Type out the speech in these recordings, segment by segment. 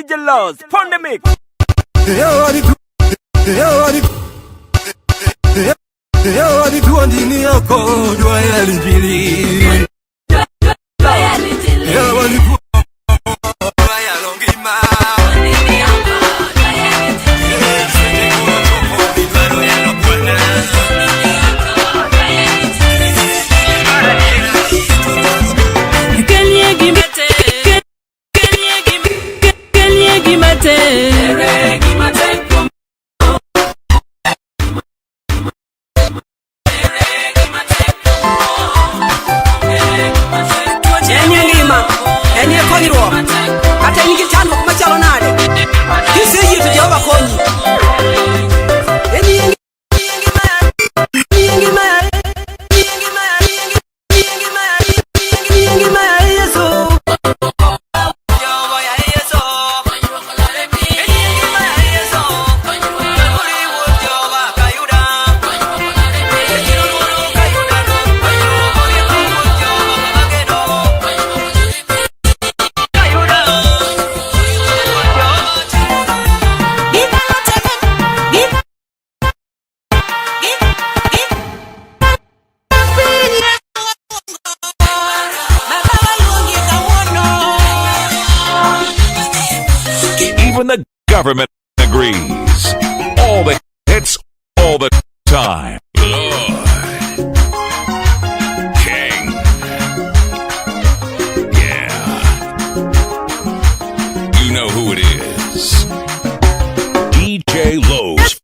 DJ Loz, Pandemic. Ndini yako dua ya lijili. Even the government agrees. All the hits, all the time. Lord. King. Yeah. You know who it is. DJ Loz.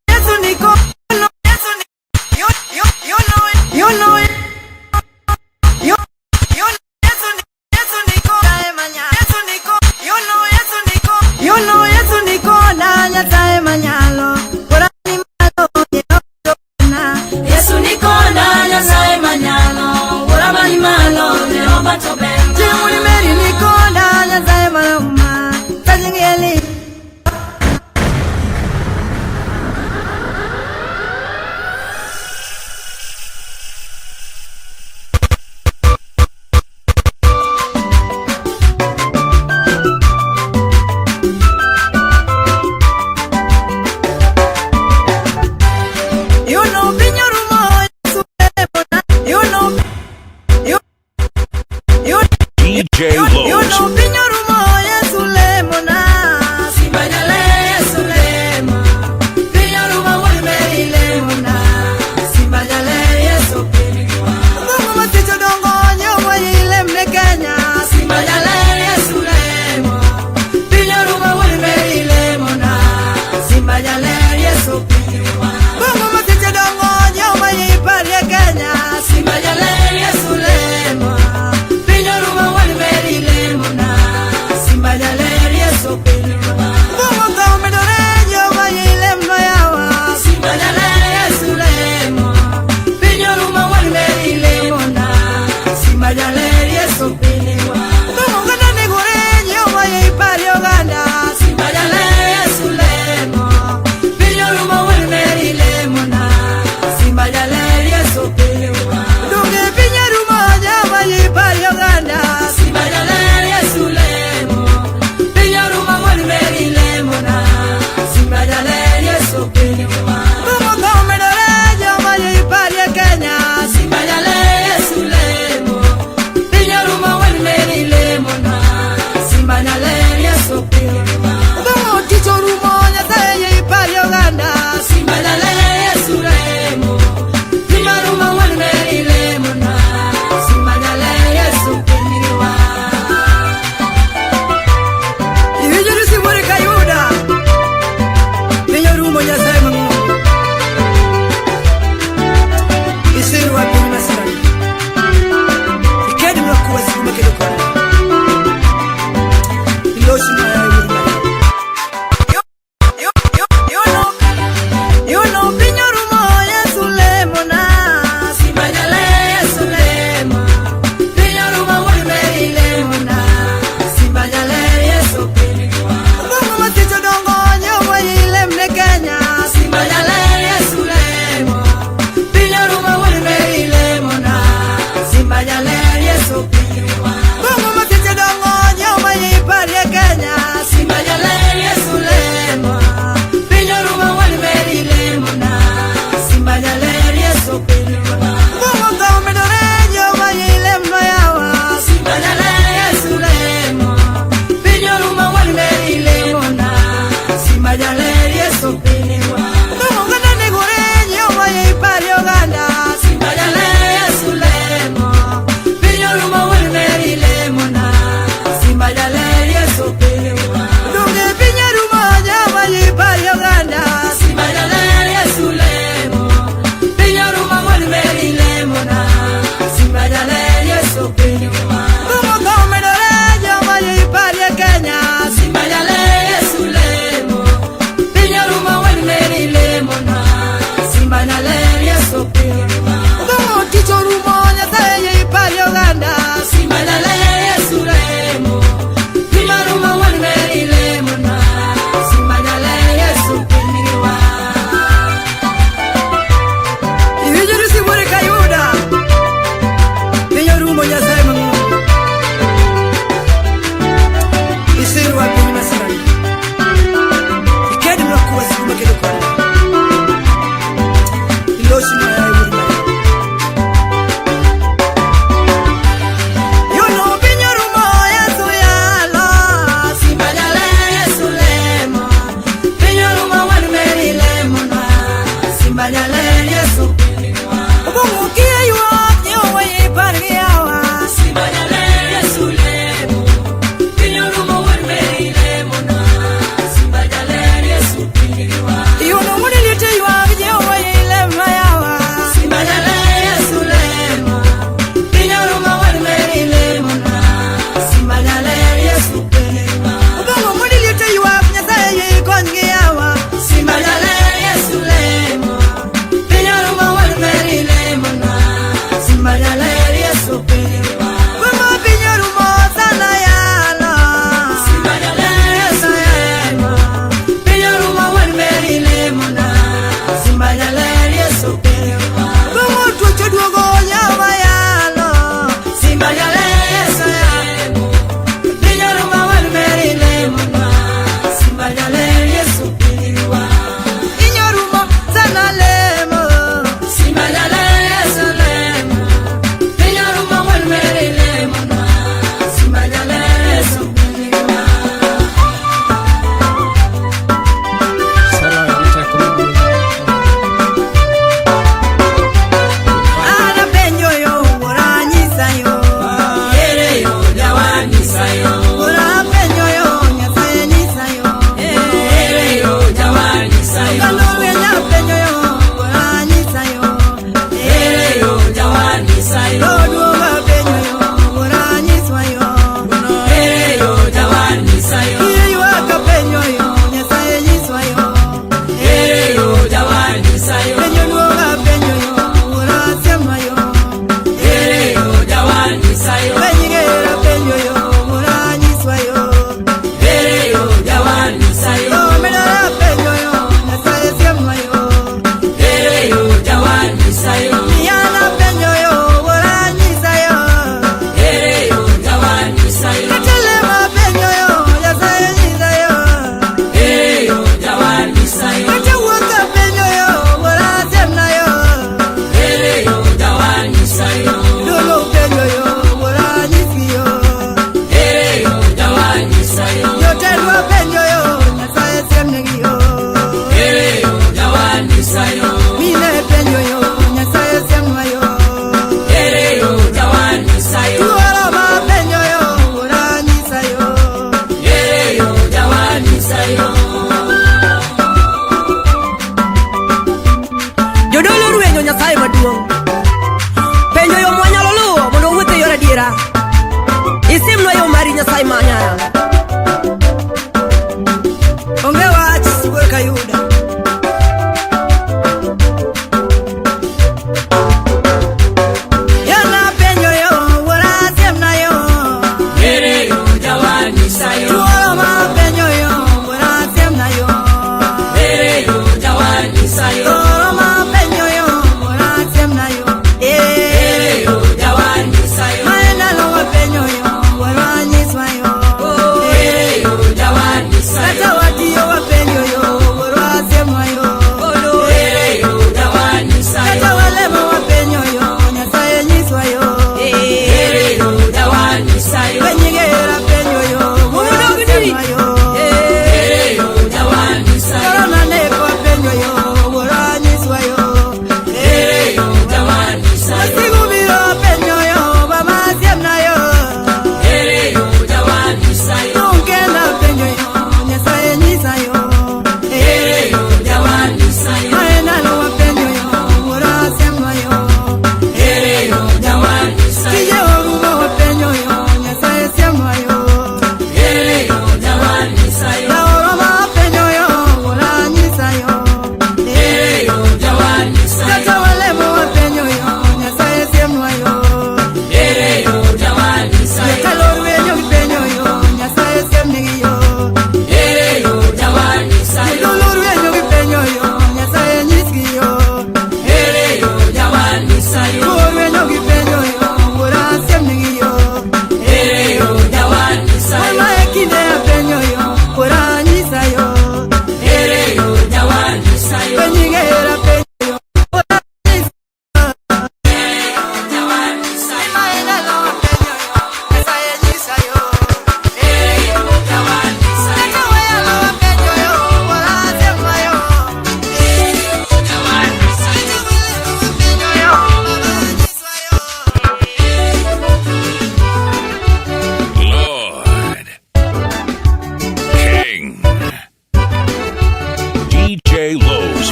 DJ Lowe's.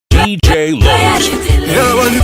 DJ Lowe's.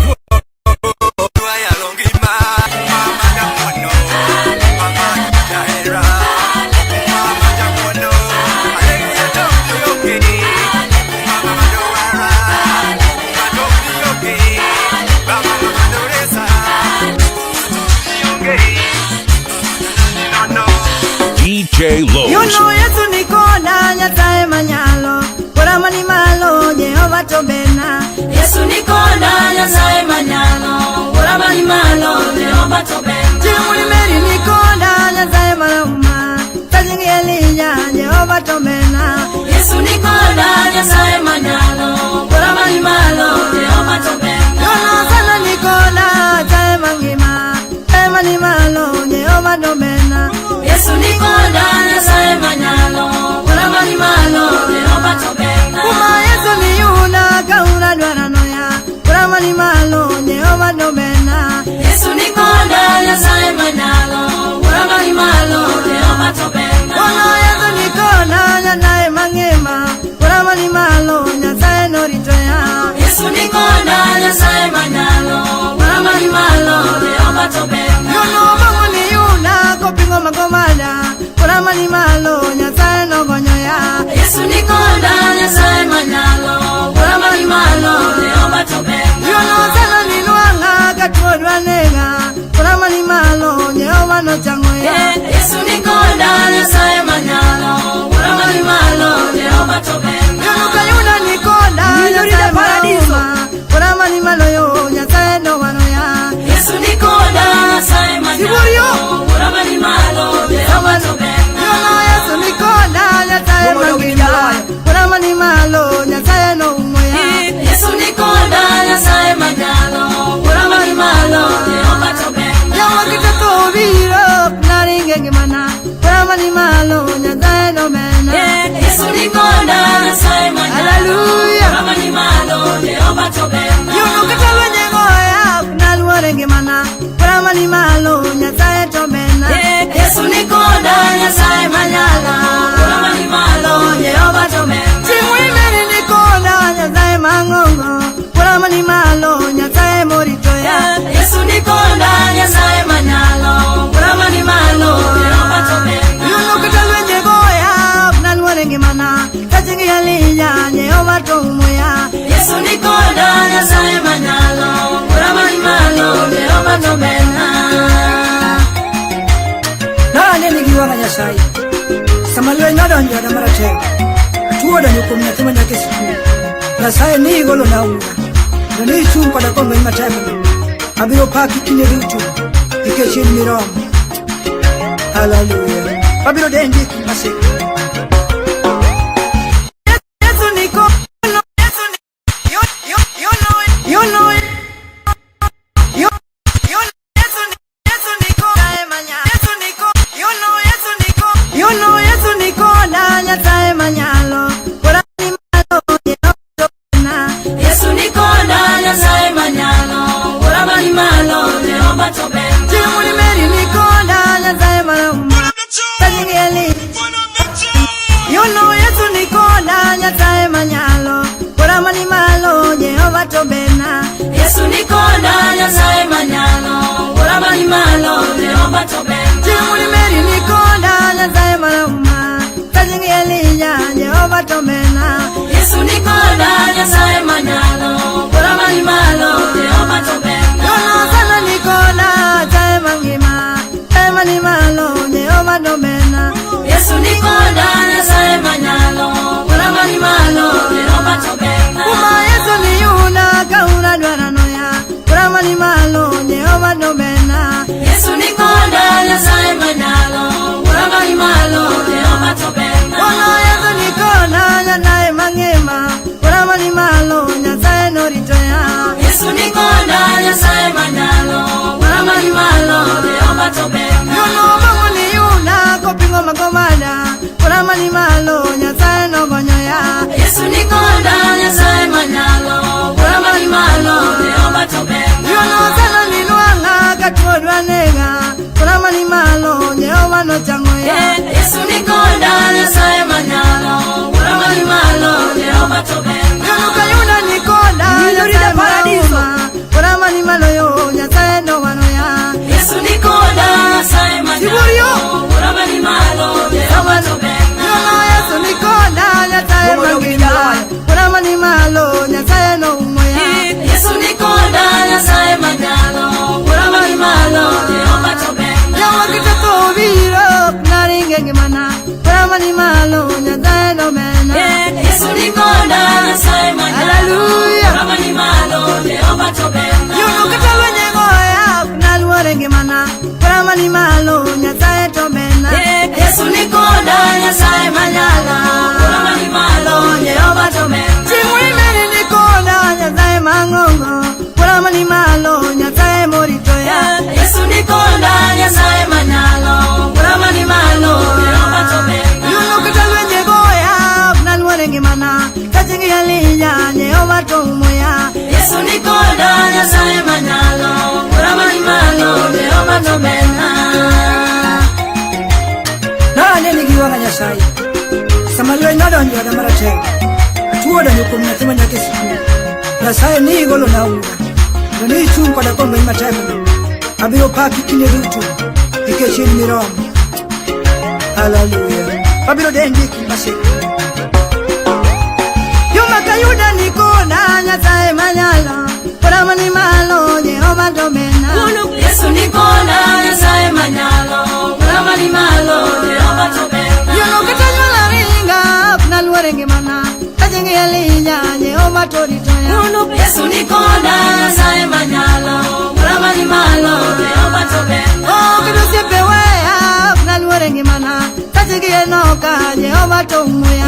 DJ Lowe's. You know Yesu nikoda Nyasaye manyalo Kora mani malo Jehova tobena Yesu nikoda Nyasaye manyalo Kora mani malo Jehova tobena Chimuli meri nikoda Nyasaye malauma Tajingi Elija Jehova tobena Yesu nikoda Nyasaye manyalo Kora mani malo Jehova tobena Yono sana nikoda Nyasaye mangima Mani malo Jehova tobena Yesu nikoda Nyasaye manyalo Kora mani malo Jehova tobena Kuma Yesu ni yuna kaura dwara noya Kora mani malo Jehova tobena Yesu nikoda Nyasaye manyalo Kora mani malo Jehova tobena Kuma Yesu nikoda Nyasaye mangema Kora mani malo Nyasaye noritoya Yesu nikoda Nyasaye manyalo Kora mani malo Jehova tobena Yono bangu ni yuna kopingo magomada Kora mani malo Nyasaye no gonyoya Yesu nikoda Nyasaye manyalo Kora mani malo Jehova tobena Yono sana ninuanga katuodwa nega Kora mani malo Jehova no changoya Yesu nikoda Nyasaye manyalo Kora mani malo Jehova tobena Yono kayuna nikoda Nyasaye malauma Kora mani malo yo Nyasaye no wanoya Yesu nikoda Nyasaye manyalo Kora mani malo Jehova tobena Yono Yesu nikoda Nyasaye mangima Kora mani malo Nyasaye no umoya Yesu nikoda Nyasaye manyalo Kora mani malo Jehova tobena Yawa kitako viro Naringe gimana Kora mani malo Nyasaye no mena Yesu nikoda Nyasaye manyalo Kora mani malo Jehova tobena Yono kitalo nyegoya Naluare gimana Kora mani malo Nyasaye tobena Yesu nikoda Nyasaye manyalo Kora mani malo Jehova tobena Chimwimeri nikoda Nyasaye mangongo Kora mani malo Nyasaye moritoya Yesu nikoda Nyasaye manyalo Kora mani malo Jehova tobena Yuno kitalwe nyegoya Naluare gimana Kachingi Elija Jehova tomuya Yesu nikoda Nyasaye manyalo Kora mani malo Jehova tobena Nane nigiwana Nyasaye Samalwe nadonjo da marate Tuoda nyukum na tumanya kesiku Nyasaye ni igolo na unga Nani chumpa da kombe matema Abiro paki kine rutu Ikechini miromo Hallelujah Abiro dendi kumase Yesu niko You know it You know Yesu nikoda Nyasaye manyalo Kora mani malo Jehova tobena Yesu nikoda Nyasaye manyalo Kora mani malo Jehova tobena Chimuli meri nikoda Nyasaye malauma Tajingi Elija You know Yesu nikoda Nyasaye manyalo Kora mani malo Jehova tobena Yesu nikoda Nyasaye manyalo Kora mani malo Jehova tobena Chimuli meri nikoda Nyasaye malauma Tajingi Elija Jehova tobena Yesu nikoda Nyasaye manyalo Kora mani malo Jehova tobena Yono sana nikoda Nyasaye mangima Mani malo Jehova tobena Yesu nikoda Nyasaye manyalo Kora mani malo Jehova tobena Kuma Yesu ni yuna kaura dwara noya Kora mani malo Jehova tobena Yesu nikoda Nyasaye manyalo Kora mani malo Jehova tobena Kono Yesu nikoda Nyasaye mangema Kora mani malo Nyasaye noritoya Yesu nikoda Nyasaye manyalo Kora mani malo Jehova tobena Yono bangu ni yuna kopingo magomada Kora mani malo Nyasaye no gonyoya Yesu nikoda Nyasaye manyalo Kora mani malo Jehova tobena Yono sana ninuanga Nyasaye manyalo, ora mani malo, Jehova tobena. Nane nigiwanga Nyasaye. Samalwe nadonjo da maratego. Atuo da nyukum nyathi manyake sikul. Nyasaye ni igolo na ura. Na ni ichung koda kombe matego. Abiro paki kinde duto. Nikech in miromo. Hallelujah. Abiro dendi kimasiko. Yuma kayuda nikona Nyasaye manyalo, ora mani malo, Jehova tobena. Yesu nikona Nyasaye manyalo, ora mani malo, Jehova tobena. Yono katanyala ringa, kuna luore ngimana, kajingi Elija, Jehova toritoya. Yesu nikona Nyasaye manyalo, ora mani malo, Jehova tobena. Oh, kidosiepe weya, kuna luore ngimana, kajingi Enoka, Jehova tomuya.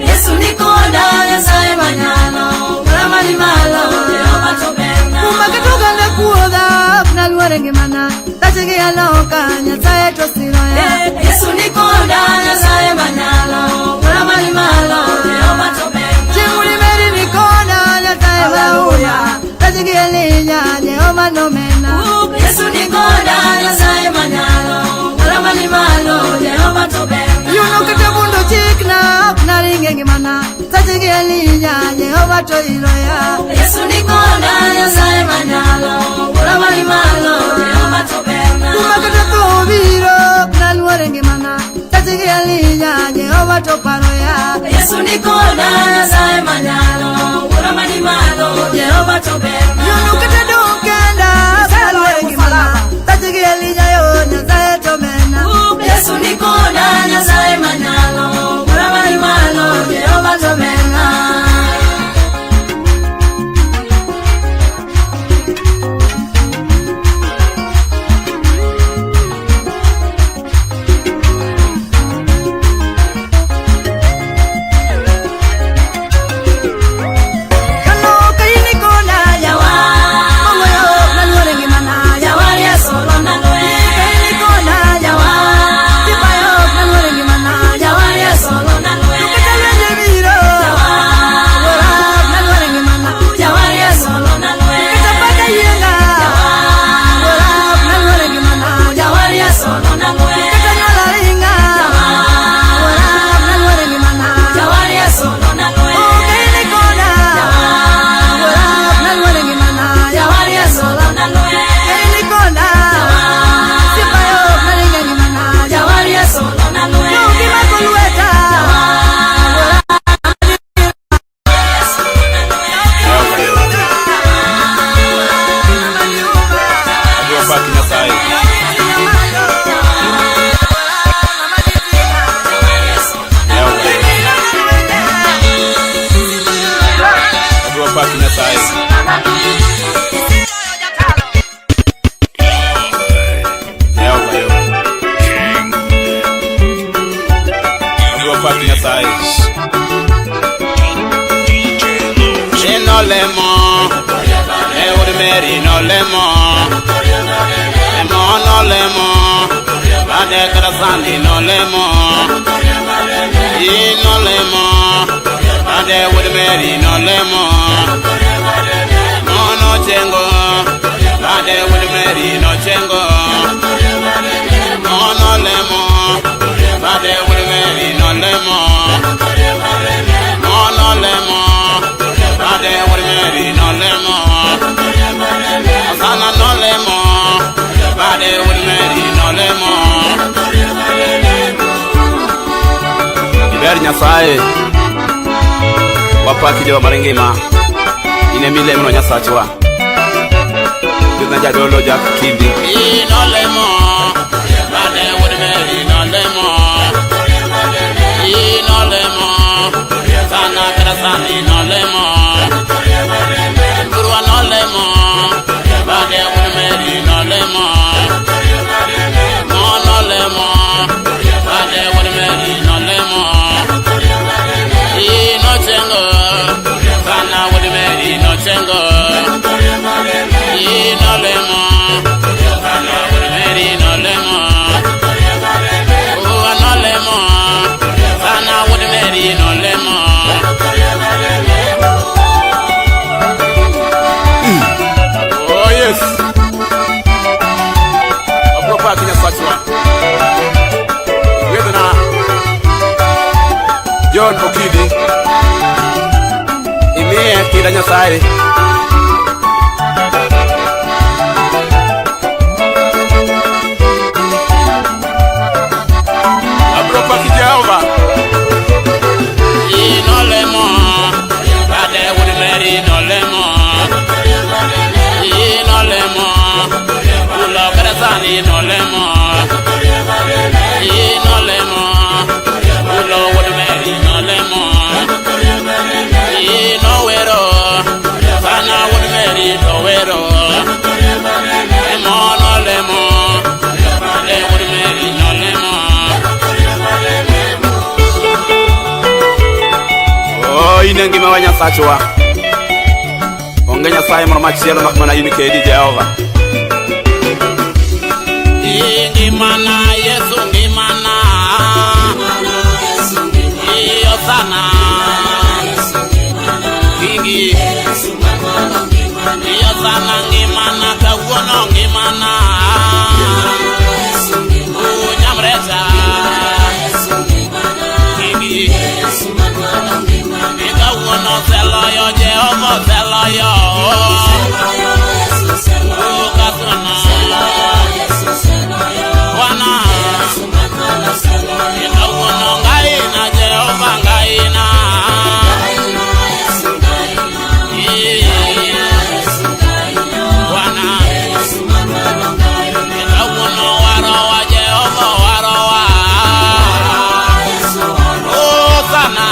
Yesu nikona Nyasaye manyalo, ora mani malo, Jehova tobena. Kumaketoka ndekuoga, kuna luore ngimana, kajingi Enoka, Nyasaye tosiroya. Yesu nikona Nyasaye manyalo, ora mani malo, Jehova tobena. Chimuli meri nikona Nyasaye mauya, kajingi Elija, Jehova nomena. Yesu nikona Nyasaye manyalo, ora mani malo, Jehova tobena. Yuno kitabundo chikna, kuna ringe ngimana, kajingi Elija, Jehova toiroya. Yesu nikona Nyasaye manyalo, ora mani malo, Jehova tobena. Kumaketoka obiro, kuna luore ngimana, kajingi Elija, Jehova toparoya. Yesu nikona Nyasaye manyalo, ora mani malo, Jehova tobena. Yuno kitadokenda, kuna luore ngimana, kajingi Elija yo, Nyasaye tobena. Yesu nikona Nyasaye manyalo, ora mani malo, Jehova tobena. Nyasaye wapaki dewa marengima ine milemo no Nyasachwa Dina jadolo jak kindi inolemo bade wodmeri inolemo sana krasani inolemo kurwa nolemo bade wodmeri inolemo monolemo bade wodmeri inolemo inochengo kana wodmeri inochengo inolemo kana wodmeri inolemo anolemo kana wodmeri inolemo Nyasaye. Abro pa ki Jehova. Inolemo, bade wudi meri inolemo. Inolemo, ulo keresani inolemo. Inolemo, ulo wudi meri inolemo. Inowero, sana wudi meri dowero. Emonolemo, bade wudi meri inolemo. Oh, ine ngima wa Nyasachwa. Onge Nyasaye moro machielo mak mana in kedi Jehova. Ngimana Yesu ngimana. Iyo sana. Ingi. Iyo sana ngimana kawuono ngimana. Nyamreza. Ingi. Kawuono seloyo Jehova seloyo. Katana. Wana. Kawuono ngaina Jehova ngaina. Wana. Kawuono warowa Jehova warowa. Sana.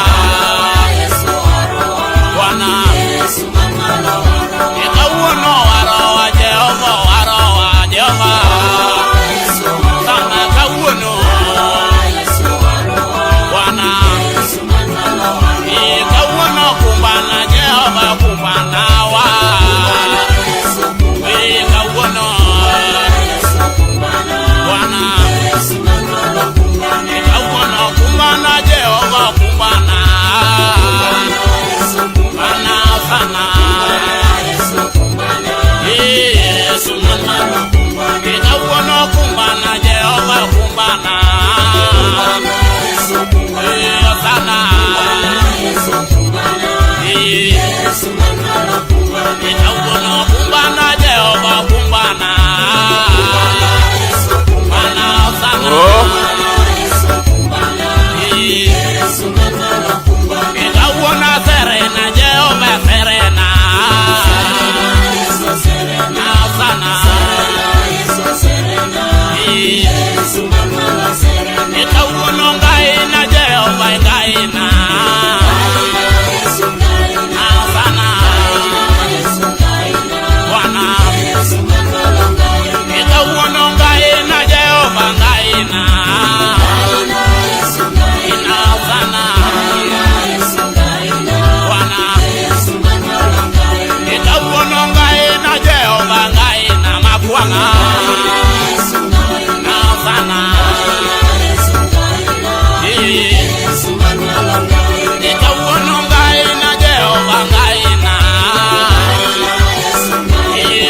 Wana. Kawuono warowa Jehova warowa Jehova. Sana kawuono. Wana. Kawuono kumbana Jehova kumbana wa. Kawuono. Wana. Kawuono kumbana Jehova kumbana. Wana sana. Yesu mana. Kawuono kumbana Jehova kumbana. Sana. Kawuono kumbana Jehova kumbana. Mana sana. Kawuono serena Jehova serena. Sana. Kawuono ngaina Jehova ngaina. Sana. Wana. Kawuono ngaina Jehova ngaina. Sana. Wana. Kawuono ngaina Jehova ngaina makwanga. Sana. Kawuono ngaina Jehova ngaina.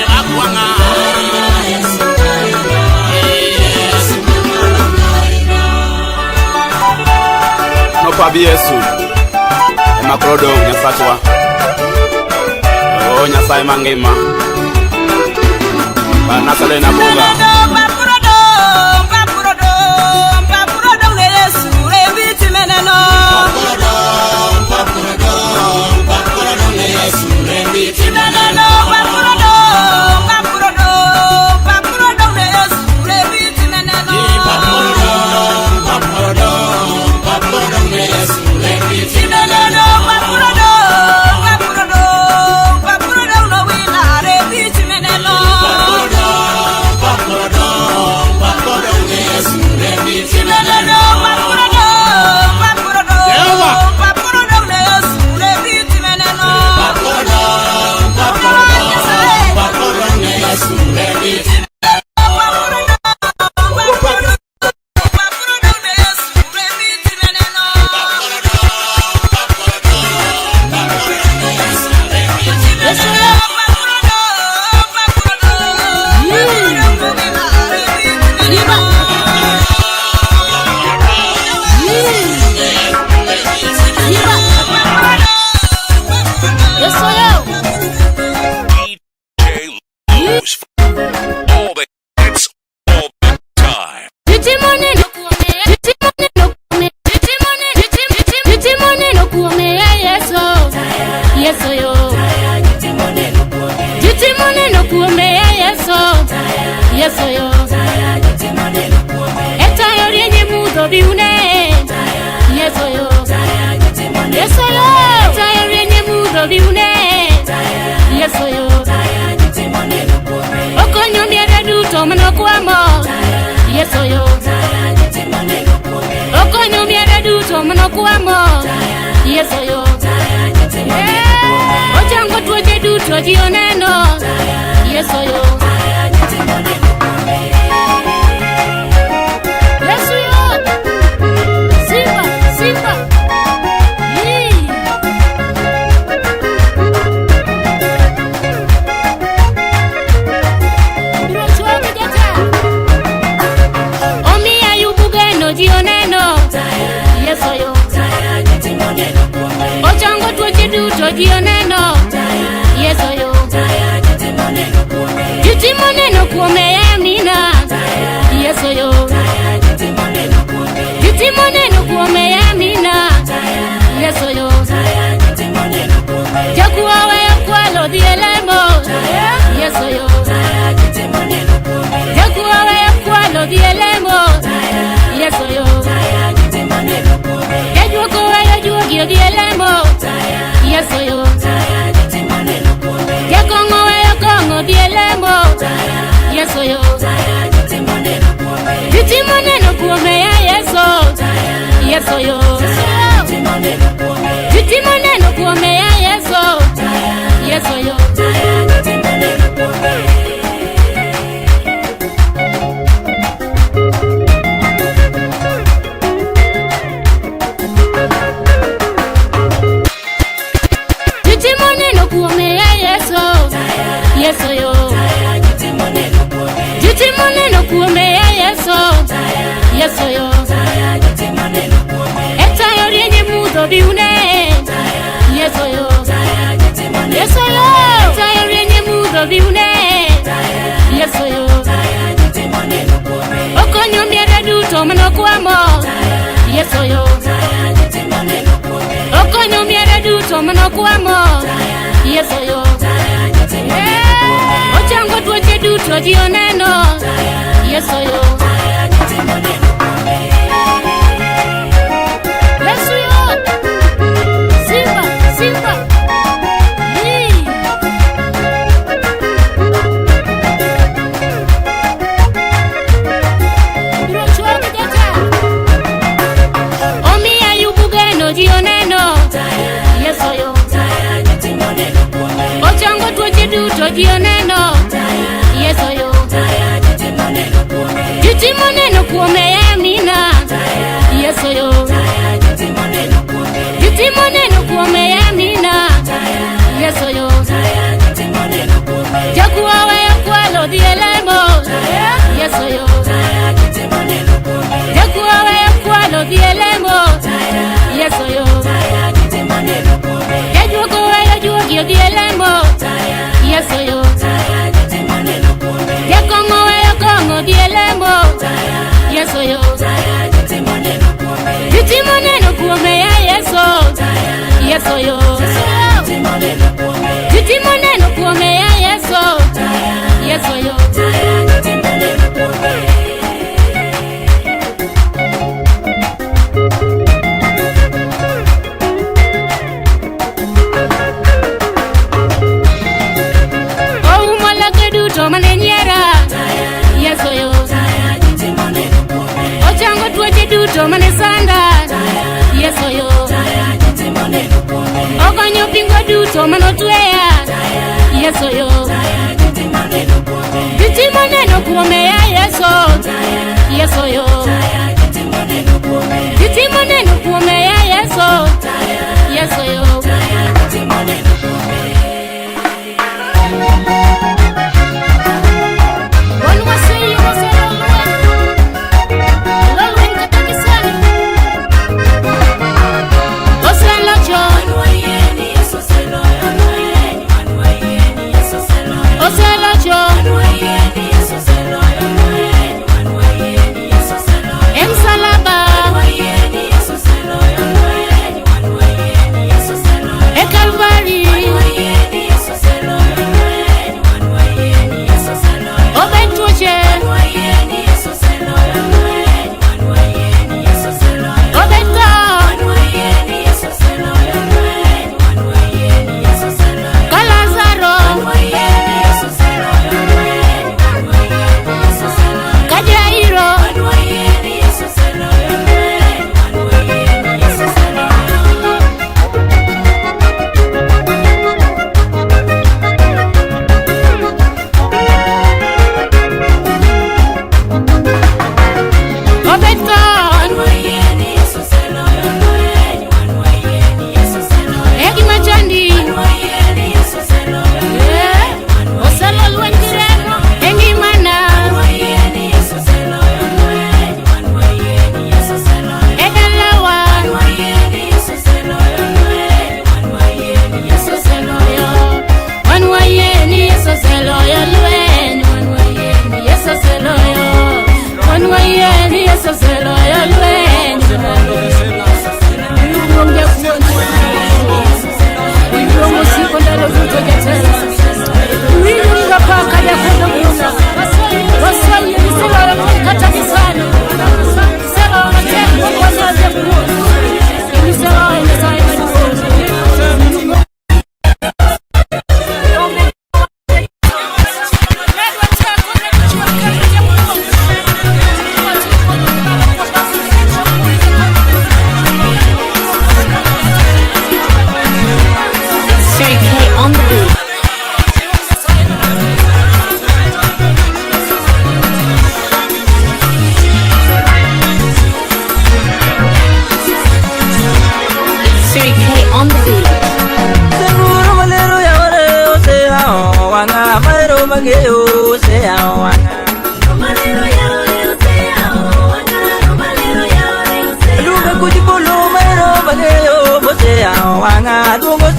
Makwanga. No pabi Yesu. Makrodo Nyasachwa. Oh Nyasaye mangima. Banasale na buga. Jehova Yeso yo Eta yori nye mudo biune Yeso yo Yeso yo Eta yori nye mudo biune Yeso yo Okonyo miere duto manokuamo Yeso yo Okonyo miere duto manokuamo Yeso yo Ochango tuoje duto jioneno Yeso yo Yeso yo Simba, Simba Omi ayubugeno jioneno Yeso yo Ochango tuoje duto jioneno Yeso yo Jutimoneno kuome ya mina Yeso yo Jutimoneno kuome ya mina Yeso yo Jakuwa weyo kwalo dielemo Yeso yo Jakuwa weyo kwalo dielemo Yeso yo Jajuko weyo juogio dielemo Yeso yo Jakongo weyo kongo dielemo Yeso yo Jutimoneno kuome ya Yeso Yeso yo Jutimoneno kuome ya Yeso Yeso yo Jutimoneno kuome ya Yeso Yeso yo Jutimoneno kuome ya Yeso Yeso yo Eta yori nye mudo biune Yeso yo Yeso yo Eta yori nye mudo biune Yeso yo Okonyo miere duto manokuamo Yeso yo Okonyo miere duto manokuamo Yeso yo Ochango tuoche duto jioneno Yeso yo Yeso yo Simba, Simba Omi ayubugeno jioneno Yeso yo Ochango tuoche duto jioneno Yeso yo Jutimoneno kuome ya mina Yeso yo Jutimoneno kuome ya mina Yeso yo Jakuwa weyo kwalo dielemo Yeso yo Jakuwa weyo kwalo dielemo Yeso yo Jajuko weyo juogio dielemo Yeso yo Jakongo weyo kongo dielemo Yeso yo Jutimoneno kuome ya Yeso Yeso yo Jutimoneno kuome ya Yeso Yeso yo Oumolake duto manenyera Yeso yo Ochango tuoche duto manesanda Yeso yo Okonyo pingo duto manotweya Yeso yo Jutimoneno kuome ya Yeso Yeso yo Jutimoneno kuome ya Yeso Yeso yo Oselo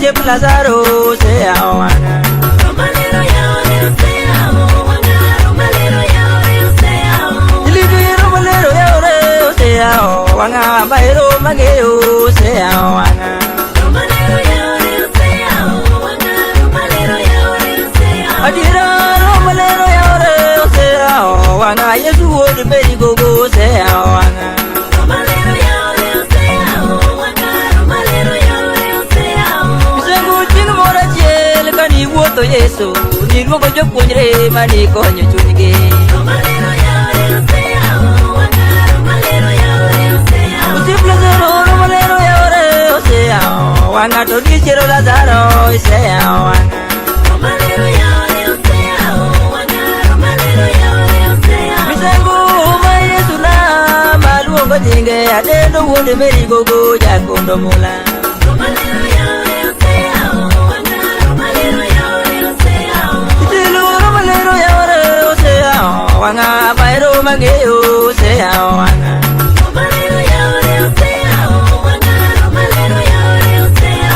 osiep Lazaro sea wana. Ilidu romalero yaore sea wana, bairo mageo sea wana. Adira romalero yaore sea wana, Yesu wodi beri gogo sea wana. Woto Yesu ni luongo jopuonjre mani konyo chunygi. Osiep Lazaro romalero yaore osea wang'a, to dichiero Lazaro isea wang'a. Misango ma Yesu na maluongo nyinge, adendo wuonde Meri gogo jakondo mula. Wanga bairo mageo sea wanga.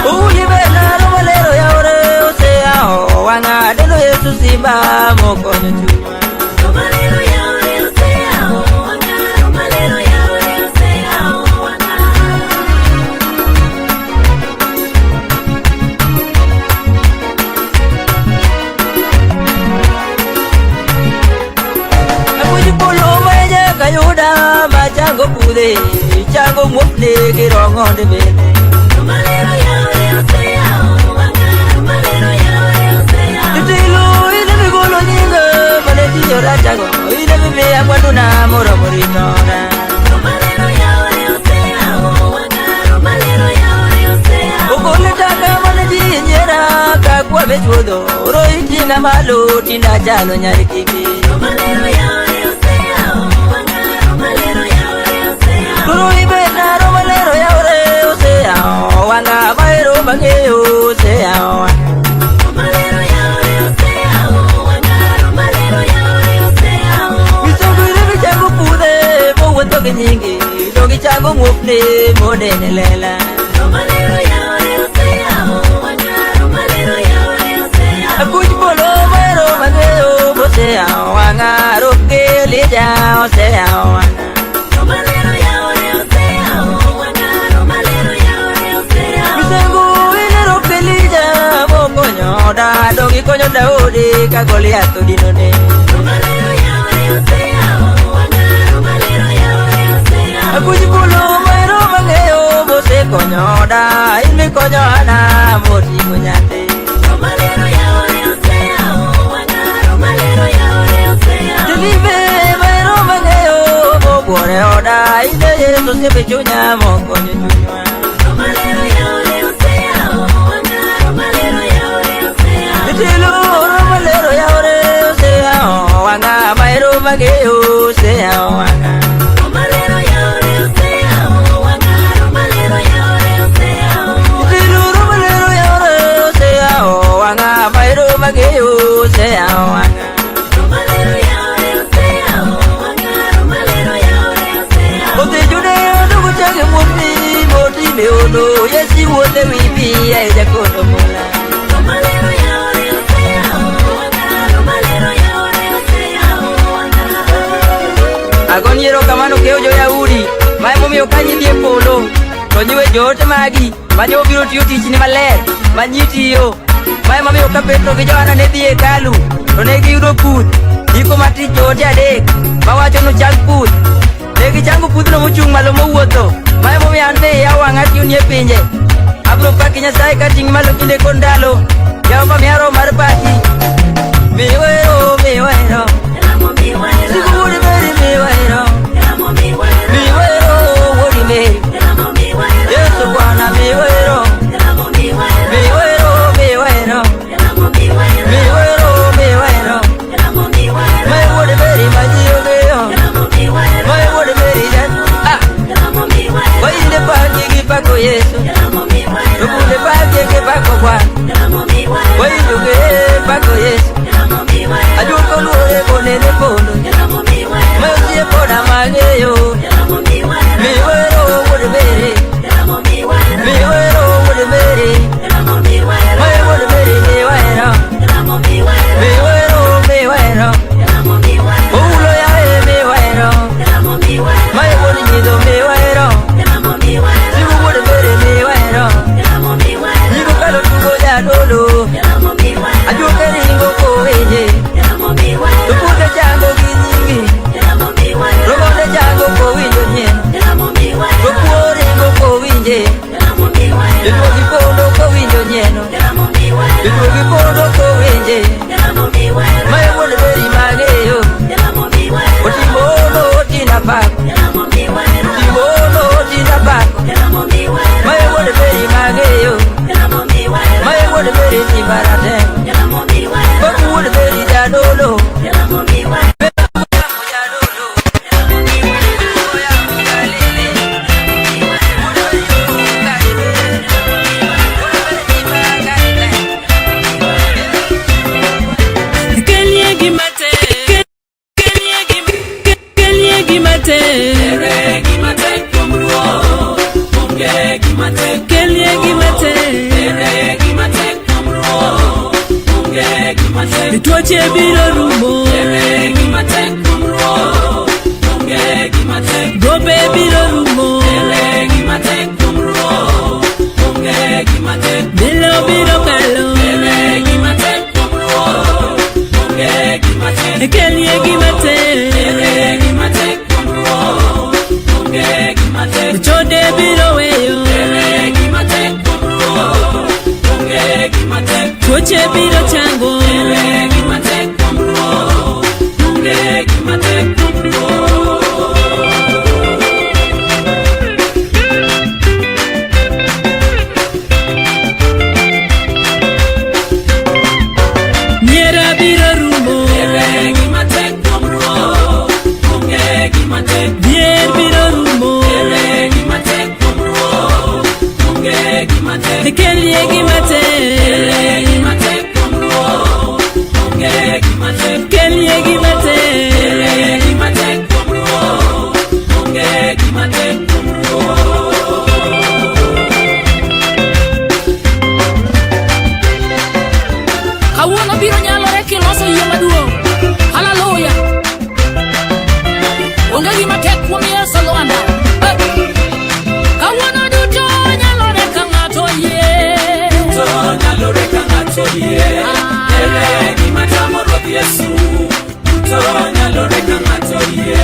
Uli bena romalero yaore sea wanga, deno Yesu simba mokonyo chuma. Kayuda machango pude, chango mupne kirongo de bene. Tilo ine bigolo nyinga, mane tiyo rachago, ine bibe amwaduna moro morinona. Ogole taka mane jinyera, kakwa bechudo, roi tina malo, tina jalo nyari kimi. Roi bena romalero yaore osea wanga, bairo mageo sea wanga. Misongire bichango pude, mo wento kinyingi, dogi chango mupne modene lela. Akuj bolo bairo mageo osea wanga, roke lija osea wanga. Da dogi konyo Daudi ka Goliath dinone. Akuji bolo mairo mageo bose konyo da, imi konyo ana moti munyate. Tilibe mairo mageo bo bore oda, ide Yesu sepe chunya mo konyo chunya. Tilo romalero yaore osea wanga, bairo mageo sea wanga. Tilo romalero yaore osea wanga, bairo mageo sea wanga. Ote jude ndugu change moti moti meono, Yesi wote wipi ya jakondo mula. Agon yero kamano keo jo Yahudi, mae momiyo kanyi dhie polo, to nyiwe joote magi, mane obiro tiyo tich ni maler, manyitiyo, mae momiyo ka Petro gi Johana ne dhi hekalu, to ne giyudo puth, iko matich joote adek, mawacho no chang puth, ne gichango puthno mochung' malo mowuotho, mae momiyo an be yaw wang'a tiyo nie pinje, abro paki Nyasaye kating' malo kinde kod ndalo, Jehova miya roho mar paki, miwero miwero, siku wuodi Meri miwero, miwero wuodi Meri, Yesu Bwana miwero, miwero miwero, miwero miwero, mae wuodi Meri maji ogeyo, mae wuodi Meri jan, wainde paki gi pako Yesu, to kunde paki gi pako Bwana, wainde ge pako Yesu, ajuko luore gimate, kelie gimate, tuoche biro rumo, gobe biro rumo, bilo biro kalo, kelie gimate, chode biro weyo, tuoche biro chango, niera biro rumo, dier biro rumo, kelie gimate, kelie gimate, Kawuono biro nyalore kiloso yie maduong'. Hallelujah. Onge gima tek kuom Yesu Lwanda. Kawuono duto nyalore ka ng'ato yie.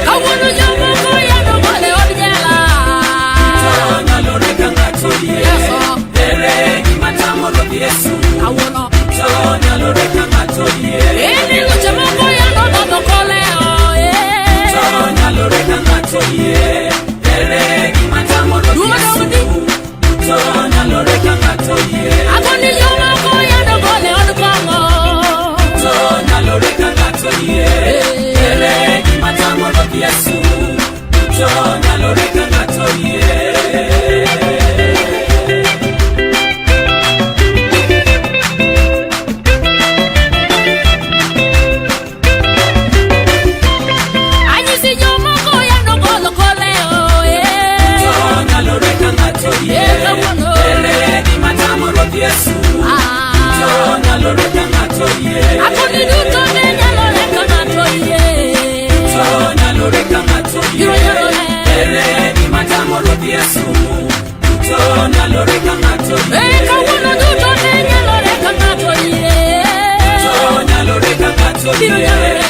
Kawuono jomoko yano gole od jela. Kawuono ini luche moko yano dodo koleo. Duma Daudi. Agoni jomoko yano gole od kongo. Anyisi jomoko yano golo koleo. Kawuono. Agoni duto ne nyalore ka ng'ato yie. Biro nyalore. Kawuono duto ne nyalore ka ng'ato yie. Biro nyalore.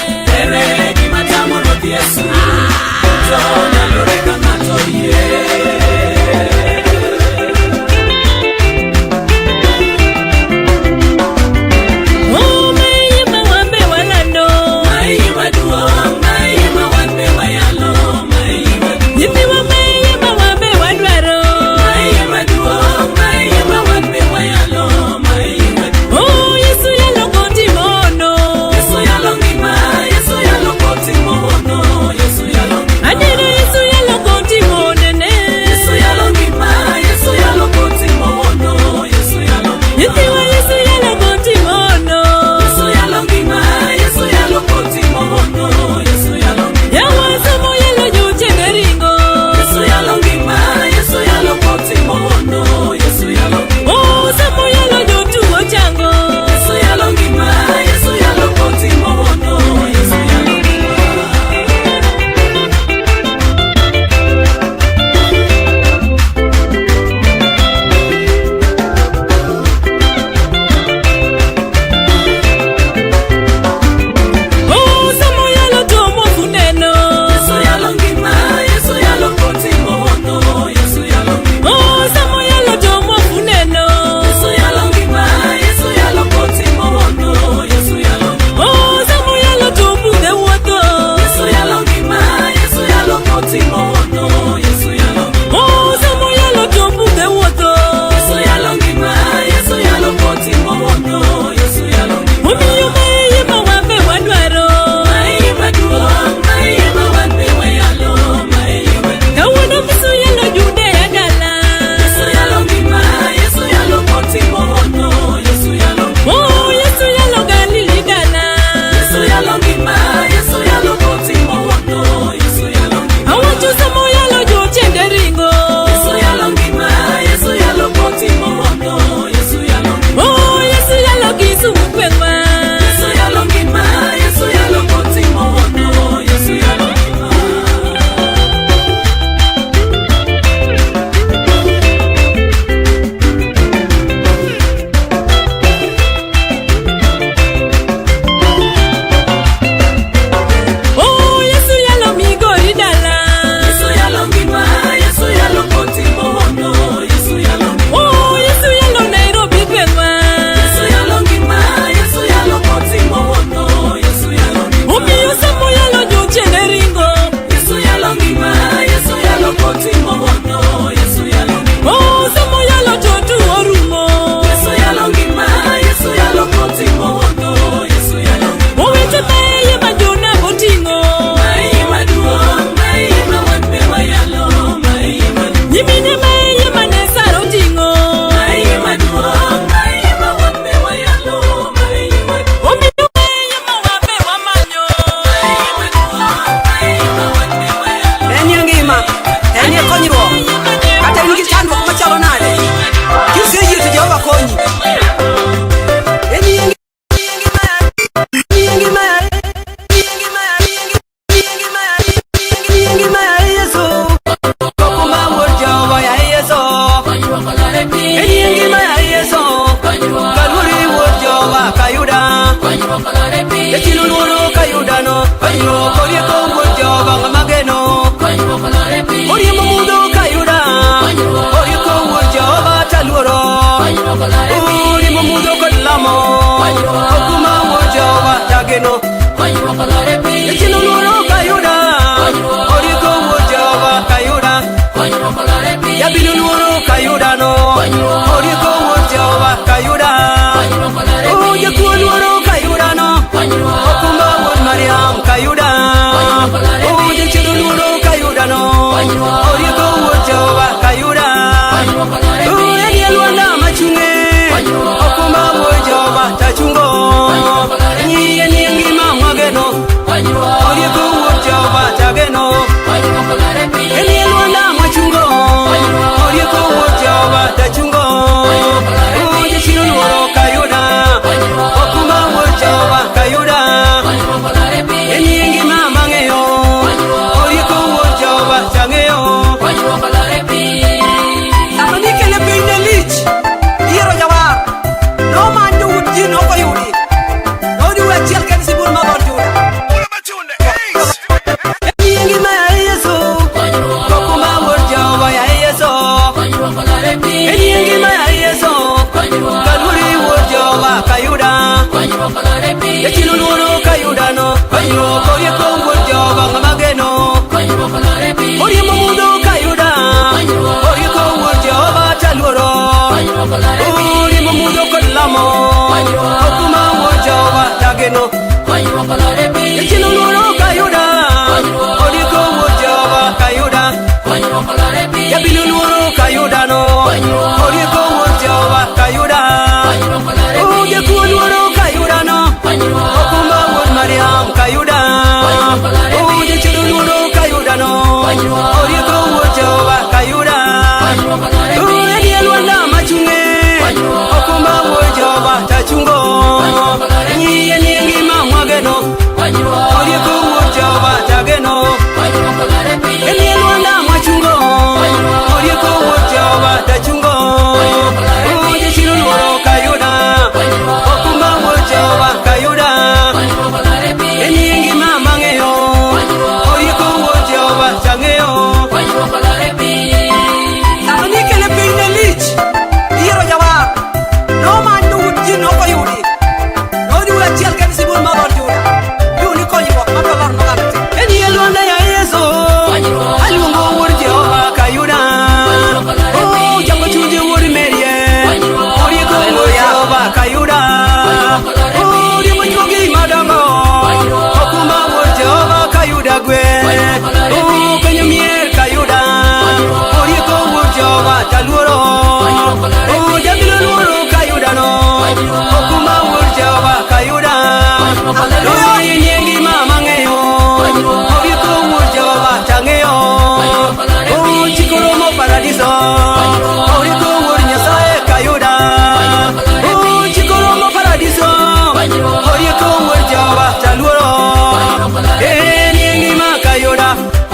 oh mayima wambe walando, nipi wa mayima wambe wadwaro.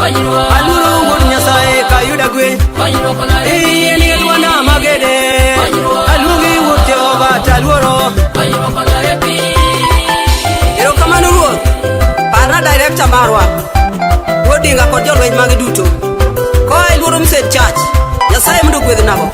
Aluro wuod Nyasaye kayuda gwe Ni elwana magede Aluongi wuod Jehova taluoro Erokamano ruoth Parna director marwa Odinga kod jolweny magi duto Koa iluoro Msed Church Nyasaye mondo gwedh nago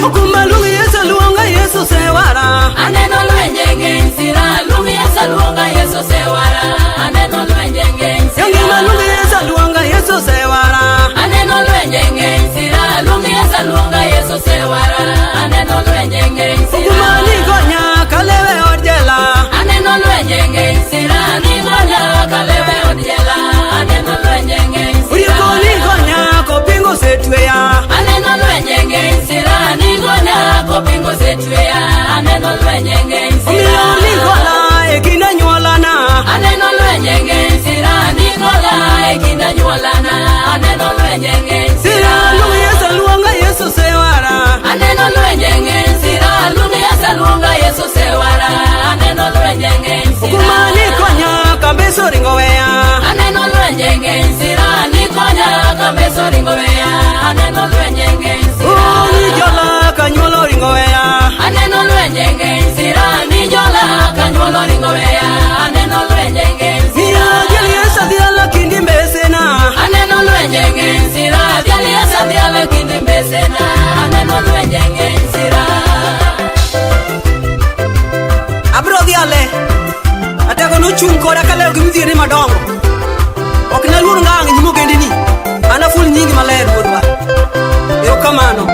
Okumba luongi Yesu luonga Yesu sewara Aneno lwenje ng'eny sira luongi Yesu luonga Yesu sewara Aneno lwenje ng'eny sira Yongima luongi Yesu luonga Yesu sewara Aneno lwenje ng'eny sira luongi Yesu luonga Yesu sewara Aneno lwenje ng'eny sira Okuma nigonya kalewe od jela Aneno lwenje ng'eny sira nigonya kalewe od jela Aneno lwenje ng'eny sira Urieko nigonya kopingo setweya Aneno lwenje ng'eny sira nigonya kopingo setweya Aneno lwenje ng'eny sira Omiyo nigola e kinda nyuolana Aneno lwenje ng'eny sira nigola e kinda nyuolana Aneno lwenje ng'eny Sira luongi Yesu luonga Yesu sewara Aneno lwenje ng'eny sira luongi Yesu luonga Yesu sewara Aneno lwenje ng'eny sira Okuma nikonya kambeso ringo weya Aneno lwenje ng'eny sira nikonya kambeso ringo weya Aneno lwenje ng'eny sira Nijola kanyuolo ringo weya Aneno lwenje ng'eny sira nijola kanyuolo ringo weya Aneno lwenje ng'eny Miya sira jeli Yesu dhiala kindi mbesena Aneno lwenje ng'eny sira Jali Yesu dhiala kindi mbesena Aneno lwenje ng'eny sira Abro dhiale Atego nochung' koda kaleo gi midhiere madongo Ok naluor ngang' nyimo gendini Anaful nyingi maler wuodwa Erokamano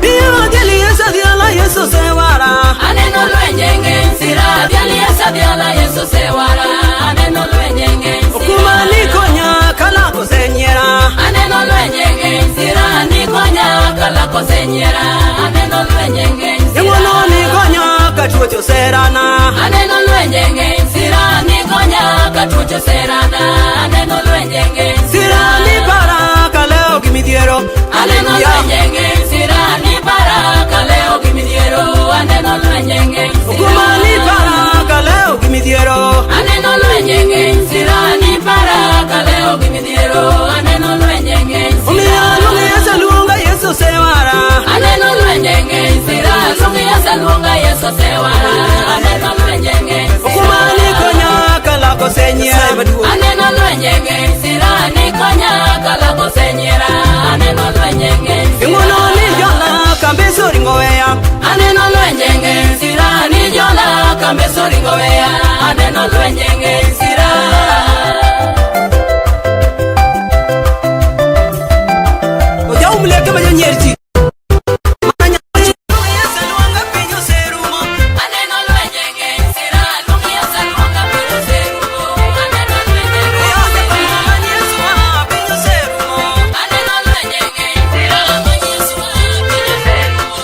Miya jeli Yesu dhiala Yesu sewara Aneno lwenje ng'eny sira Jali Yesu dhiala Yesu sewara Aneno lwenje ng'eny Okuma sira nikonya kala kosenyiera Aneno lwenje ng'eny sira nikonya kala kosenyiera Aneno lwenje ng'eny Yeng'wono sira nikonya katuoch oserana Aneno lwenje ng'eny sira nikonya katuoch oserana Aneno lwenje ng'eny Sira ni para kaleo gi midhiero Aneno lwenje ng'eny sira ni para kaleo gi midhiero Aneno lwenje ng'eny Okuma sira ni para kaleo gi midhiero Aneno lwenje ng'eny sira ni para kaleo gi midhiero Aneno lwenje ng'eny Omiyo sira luongi Yesu luonga Yesu sewara Aneno lwenje ng'eny sira luongi Yesu luonga Yesu sewara Aneno lwenje ng'eny Okuma sira nikonya kala kosenyiera Aneno lwenje ng'eny sira nikonya kala kosenyiera Aneno lwenje ng'eny Yeng'wono sira nijola kambeso ringo weya Aneno lwenje ng'eny sira nijola kambeso ringo weya Aneno lwenje ng'eny sira Ojaum leke ma jonyier ji Aneno lwenje ng'eny sira luongi Yesu luonga piny oserumo Aneno lwenje ng'eny sira Aneno lwenje ng'eny sira luongi Yesu piny oserumo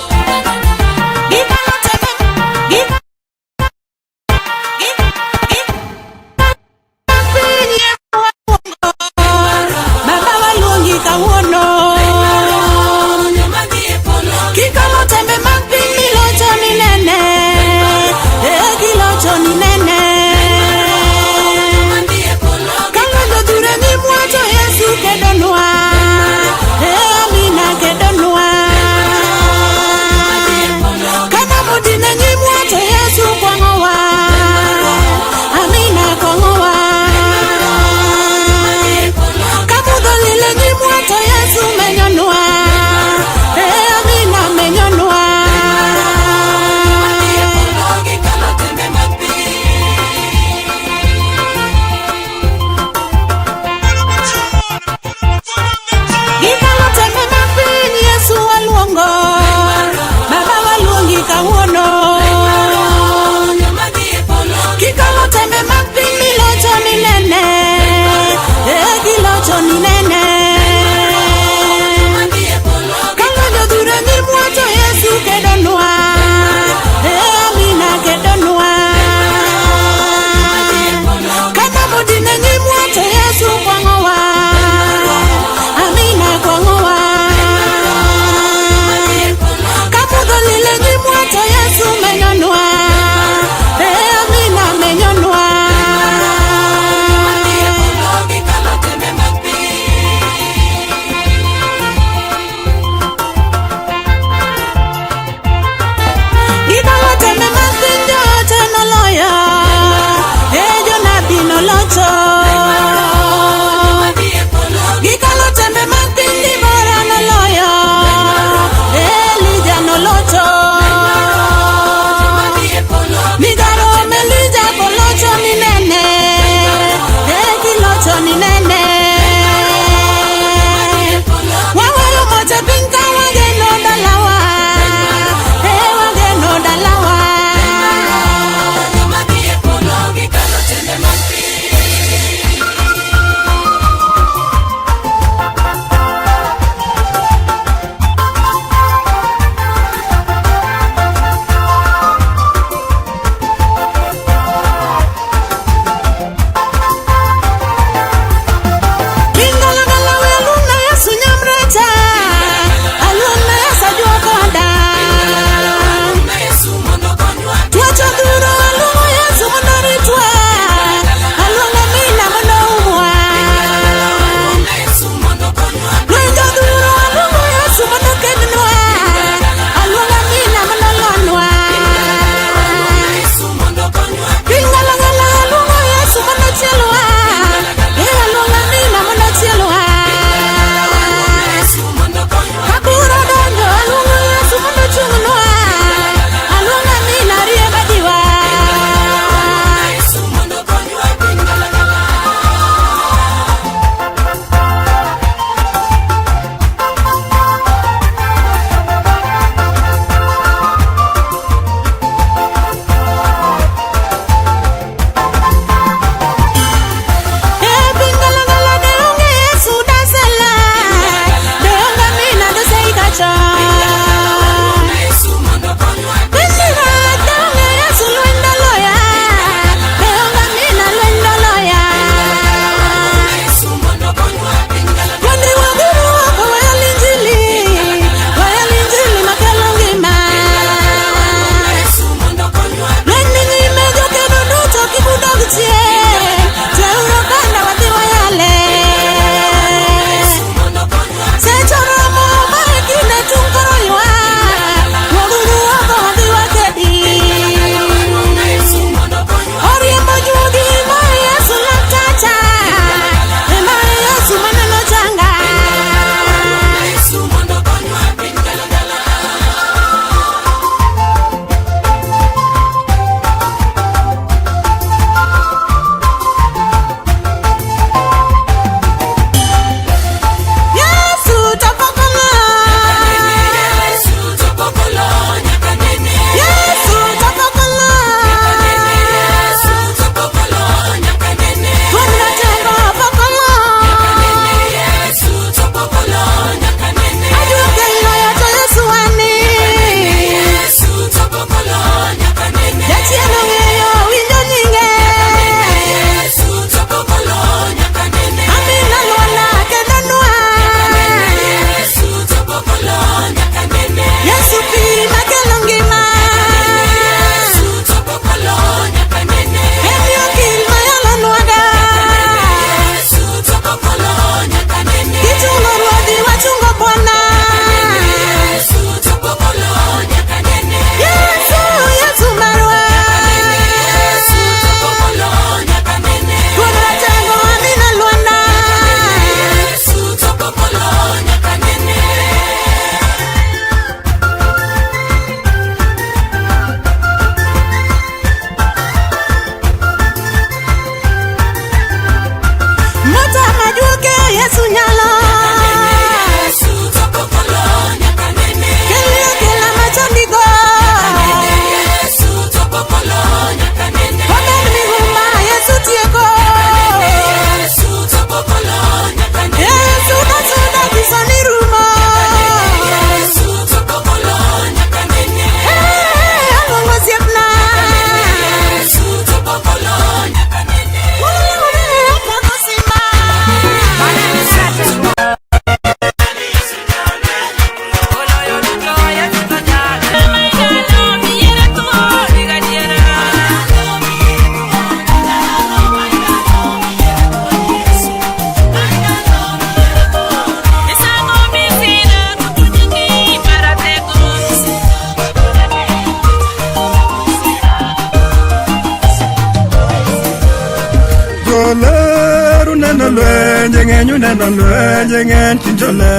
Joleru neno lwenje ng'enyu neno lwenje ng'eny kinjole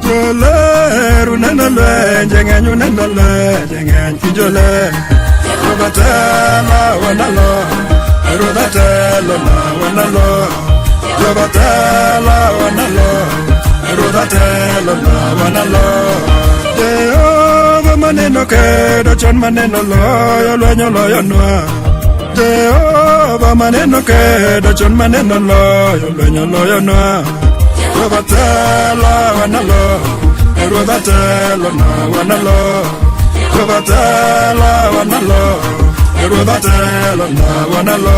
Joleru neno lwenje ng'enyu neno lwenje ng'eny kinjole Jobatela wanalo Erodatelo na wanalo Jobatela wanalo Erodatelo na wanalo Jehova maneno kedo chon maneno loyo lwenyo loyo nwa Jehova maneno kedo chon maneno loyo lwenyo loyo nwa Jobatela wanalo Erodatelo na wanalo Jobatela wanalo Erodatelo na wanalo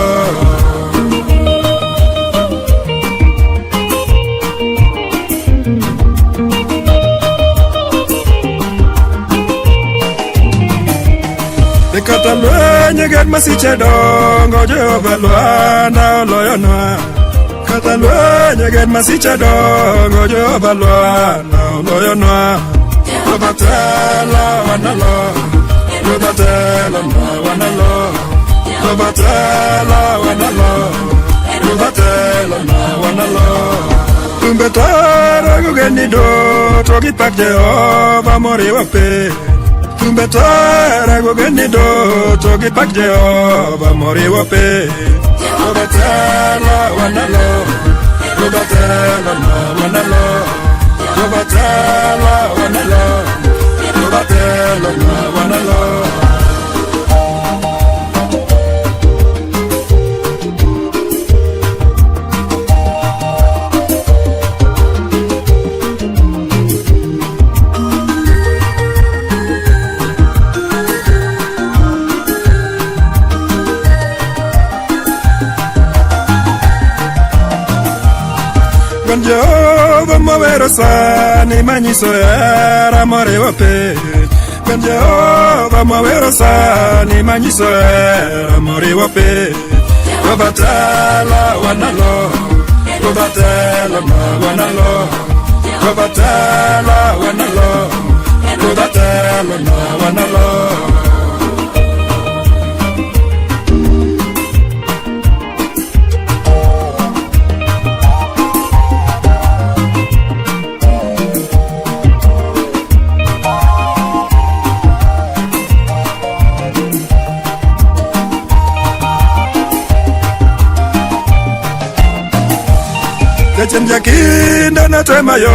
Kata lwenye get masiche dongo Jehova lwana oloyonwa Kata lwenye get masiche dongo Jehova lwana oloyonwa Jobatela wanalo Jobatela wanalo Jobatela wanalo Jobatela wanalo Tumbetara gugeni do Togi pak Jehova mori wape Tumbetara gugeni do Togi pak Jehova mori wape Jobatela wanalo Jobatela wanalo Jobatela wanalo Jobatela wanalo Jehova mawero sani manyiso era moriwo piny Jehova mawero sani manyiso era moriwo piny Jobatela wanalo Jobatela wanalo Jobatela wanalo Jobatela wanalo Chen jakinda na tema yo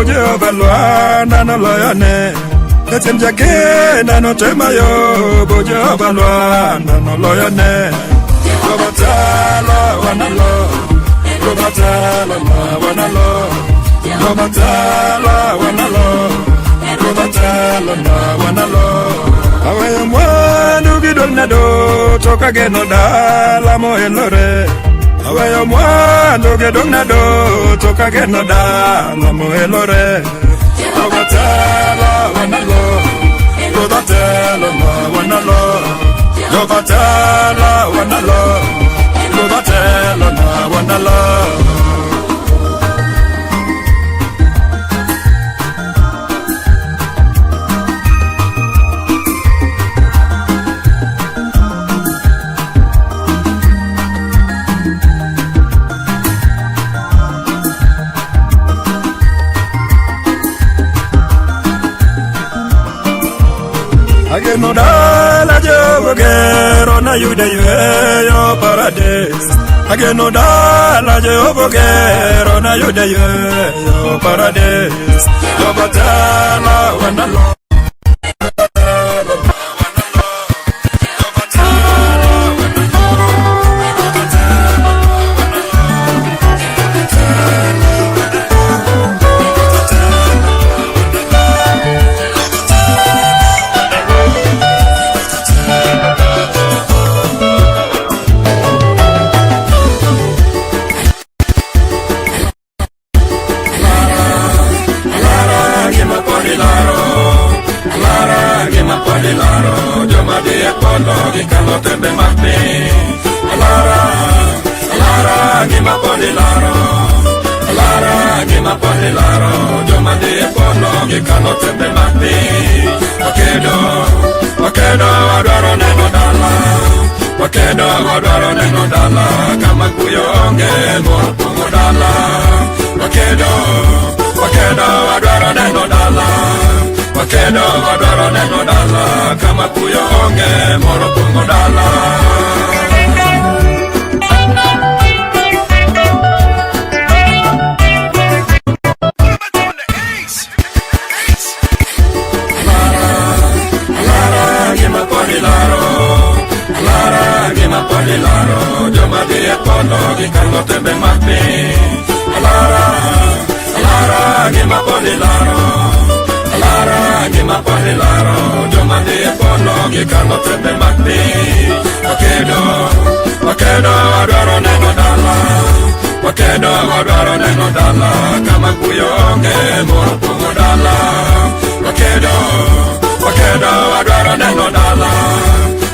Jehova lwana noloyone Chen jakinda no tema yo Jehova lwana noloyone Jobatela wanalo Jobatela wanalo Jobatela wanalo Jobatela wanalo Aweyo mwandu gidol nado Toka geno dala mohelore Aweyo mwandu gedong nado Toka geno dala mohelore Jobatela wanalo Jobatela wanalo Jobatela wanalo Jobatela wanalo Ageno dala Jehova gero na yude yweyo paradis Ageno dala Jehova gero na yude yweyo paradis Jobatela wanalo Wakedo adwaro neno dala wakedo wadwaro neno dala kama kuyo onge moro pongo dala. Wakedo wadwaro neno dala, wakedo wadwaro neno dala kama kuyo onge moro pongo dala. Laro, yo me di a polo, y cargo te me mapi. Alara, que me pone laro. Alara, que me pone laro, yo me di a polo, y cargo te me mapi. Wakedo, adoro neno dala. Wakedo, adoro neno dala, kama kuyo onge moro pongo dala. Wakedo, adoro neno dala.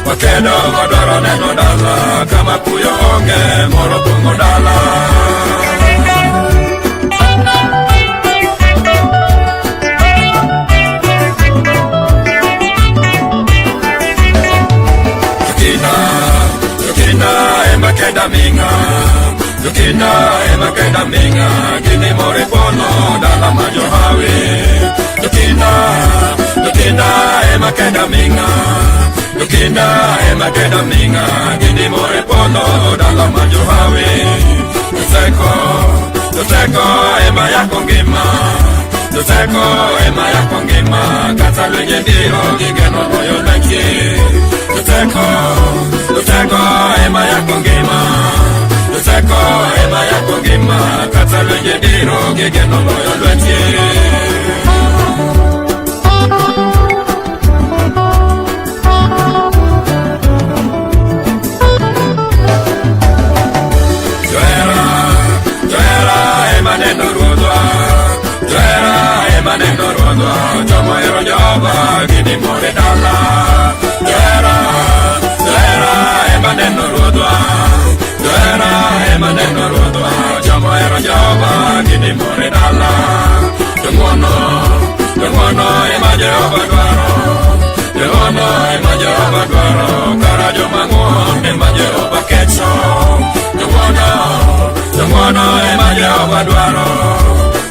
Wakedo wadwaro neno dala kama kuyo onge moro pongo dala. Yukina ema keda minga, Yukina ema keda minga, gini mori pono dala majo hawi. Yukina ema keda minga, Yukina ema keda minga, gini more pono dala majo hawi. Tuteko ema yako ngima, tuteko ema yako ngima, kata lwenye ndiro gigeno moyo lenki. Tuteko ema yako ngima, tuteko ema yako ngima, kata lwenye ndiro gigeno moyo lenki. Jomo ero nyoba gini more dala. Joera ema neno rodwa. Joera ema neno rodwa. Jomo ero nyoba gini more dala. Jongono ema Jehova dwaro. Jongono ema Jehova dwaro. Kara jomangon ema Jehova kecho. Jongono ema Jehova dwaro.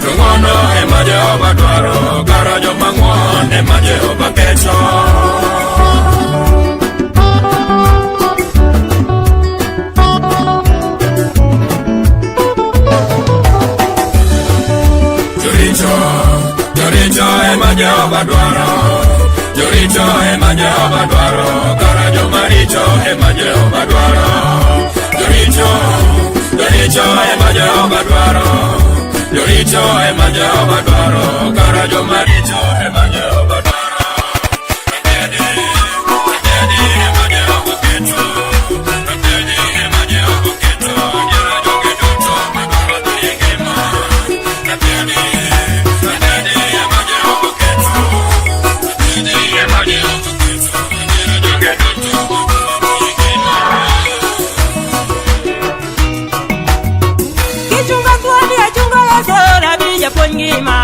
Jongono ema Jehova dwaro, kara jomangon ema Jehova kecho. Joricho ema Jehova dwaro, Joricho ema Jehova dwaro, kara jomaricho ema Jehova dwaro. Joricho ema Jehova dwaro, Joricho ema Jehova dwaro, kara jomaricho ema Jehova dwaro. Atedi ema Jehova kecho, atedi ema Jehova kecho, jera joge duto madwaro dhi ngima. Atedi ema Jehova kecho, atedi ema Jehova kecho, jera joge duto madwaro dhi ngima. Kichunga tuani achunga ya sora bija ponyima.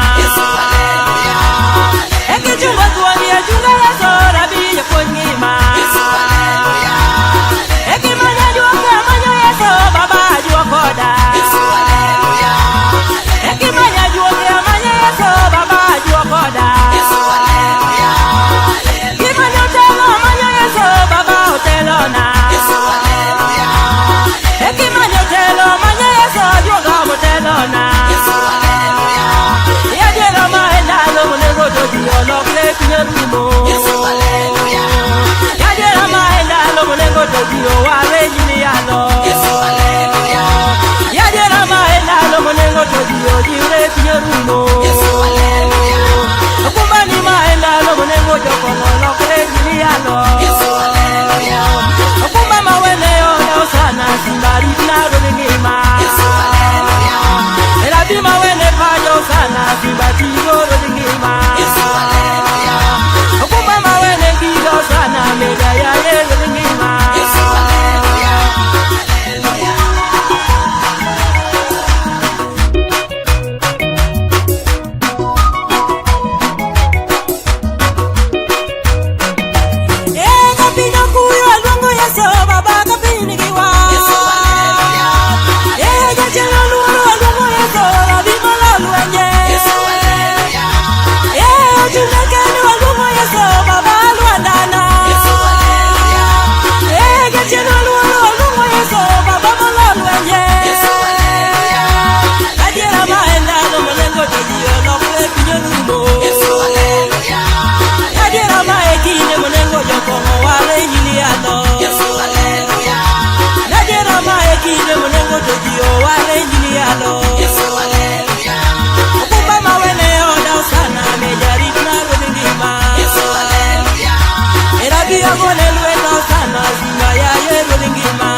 Agone lweta sana singa ya yero lingima.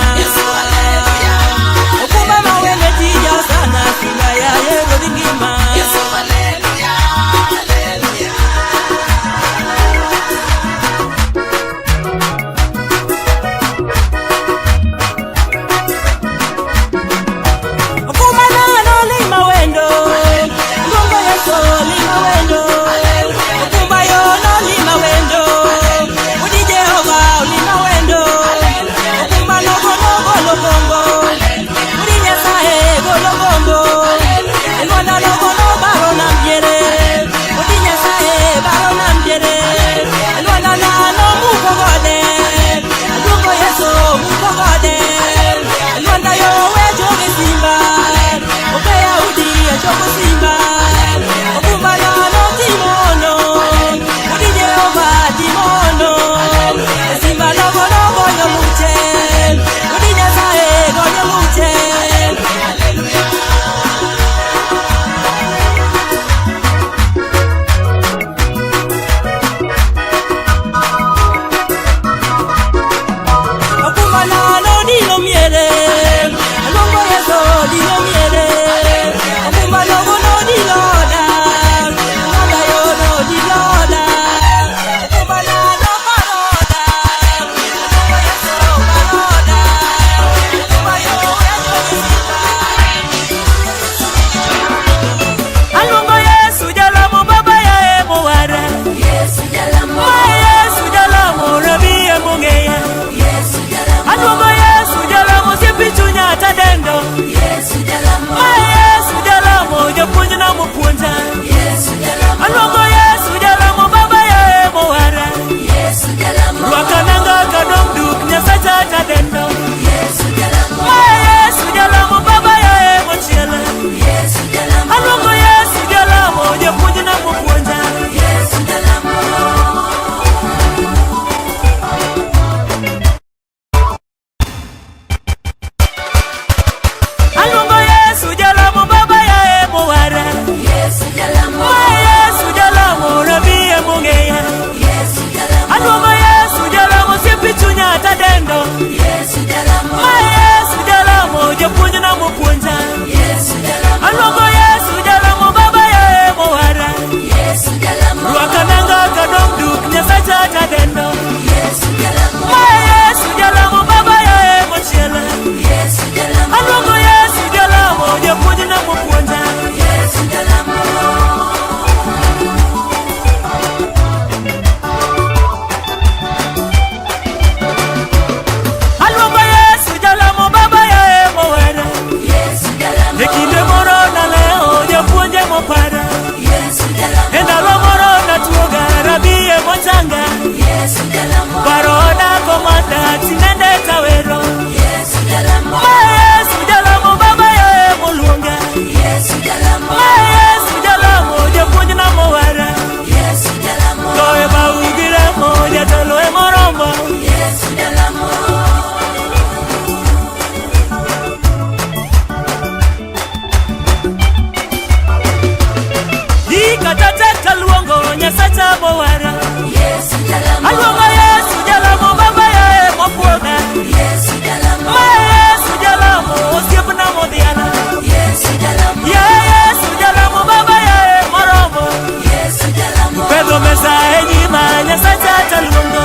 Okuba mawele tija sana singa ya yero lingima. Pedro mesa enyi manya sacha talungo.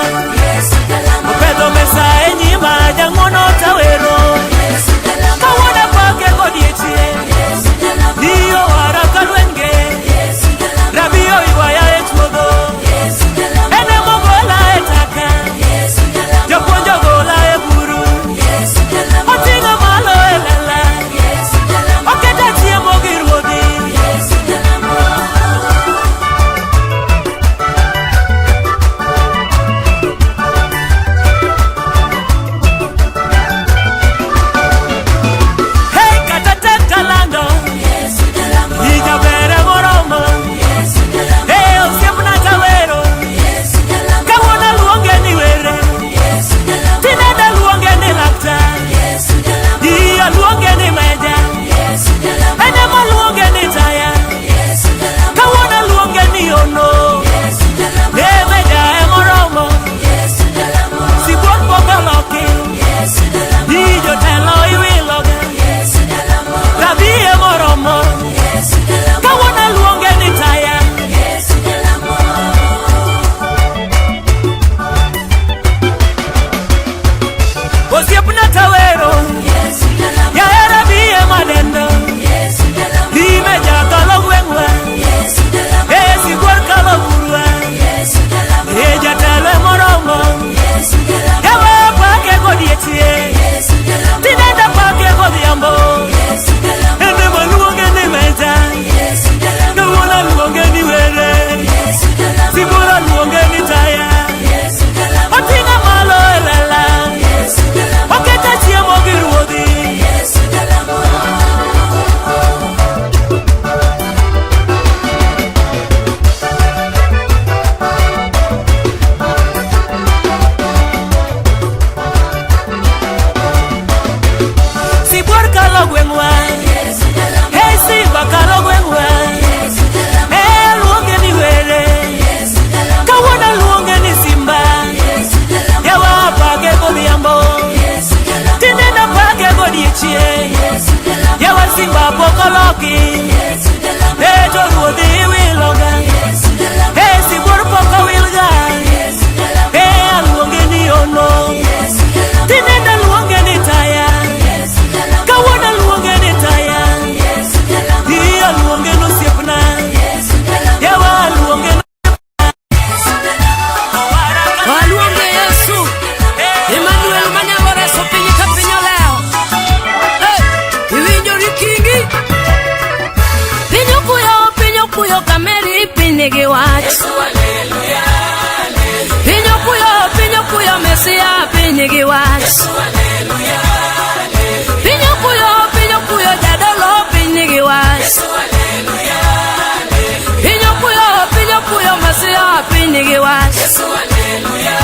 gi wach. Yesu haleluya.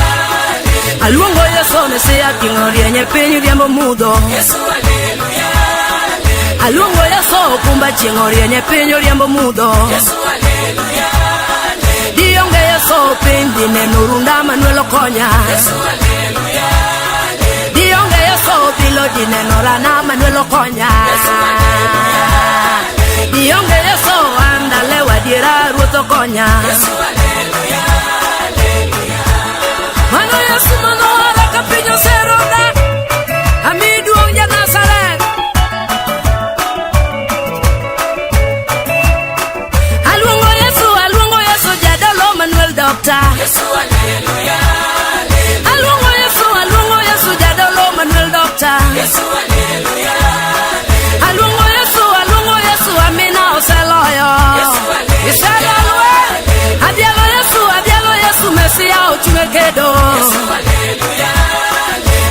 Aluongo Yesu ne sia kingorie nye piny riembo mudho. Yesu haleluya. Aluongo Yesu kumba chingorie nye piny riembo mudho. Yesu haleluya. Dionge Yesu piny dine nurunda manuelo konya. Yesu haleluya. Dionge Yesu bilo dine norana manuelo konya. Yesu haleluya. Dionge Yesu andale wadiera ruotho konya. Yesu haleluya. Mano Yesu mano haraka pinyo seronda. Amidu onja Nazaret. Aluongo Yesu jadolo Manuel Doctor. Yesu haleluya. Aluongo Yesu jadolo Manuel Doctor. Yesu haleluya. Aluongo Yesu Amina oseloyo. Iselolwe. Adialo Yesu Mesia ochunge kedo. Yesu haleluya.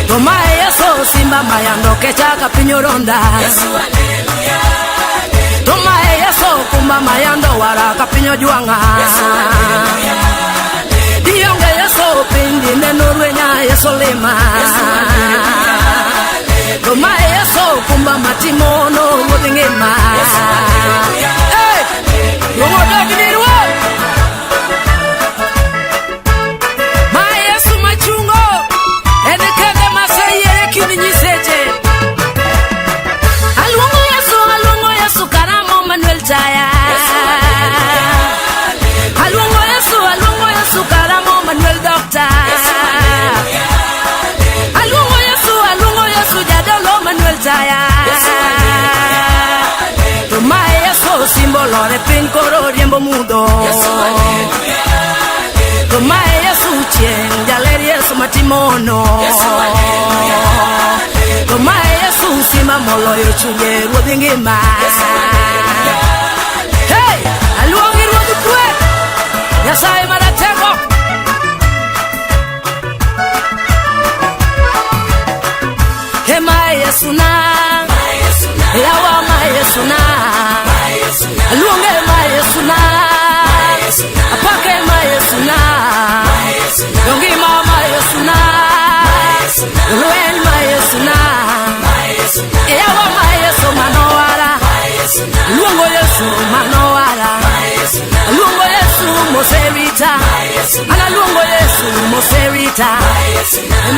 Tomae Yesu simba mayando kechaka pinyoronda. Yesu haleluya. Tomae Yesu kumba mayando waraka pinyo juanga. Yesu haleluya. Dionge Yesu pindi nenurwenya Yesu lema. Yesu haleluya. Tomae Yesu kumba matimono ngudingema. Yesu haleluya. Hey! Yomo doginirwa. Mae Yesu machungo. Ene kege masayere kini nyiseche. Aluongo Yesu karamo Manuel Jaya. Aluongo Yesu karamo Manuel Doctor. Aluongo Yesu jadolo Manuel Jaya. Tomae Yesu simbolo ne piny koro riembo mudho. Tomae Yesu chieng' jaler Yesu matimono. Tomae Yesu sima moloyo chunye ruodhi ngima. Hey! Aluongi ruodhi kwe Nyasaye maratego. Mae Yesu na yawa mae Yesu na aluonge mae Yesu na apake mae Yesu na yongima mae Yesu na luen mae Yesu na yawa mae Yesu manowara aluongo Yesu manowara aluongo Yesu moserita aluongo Yesu moserita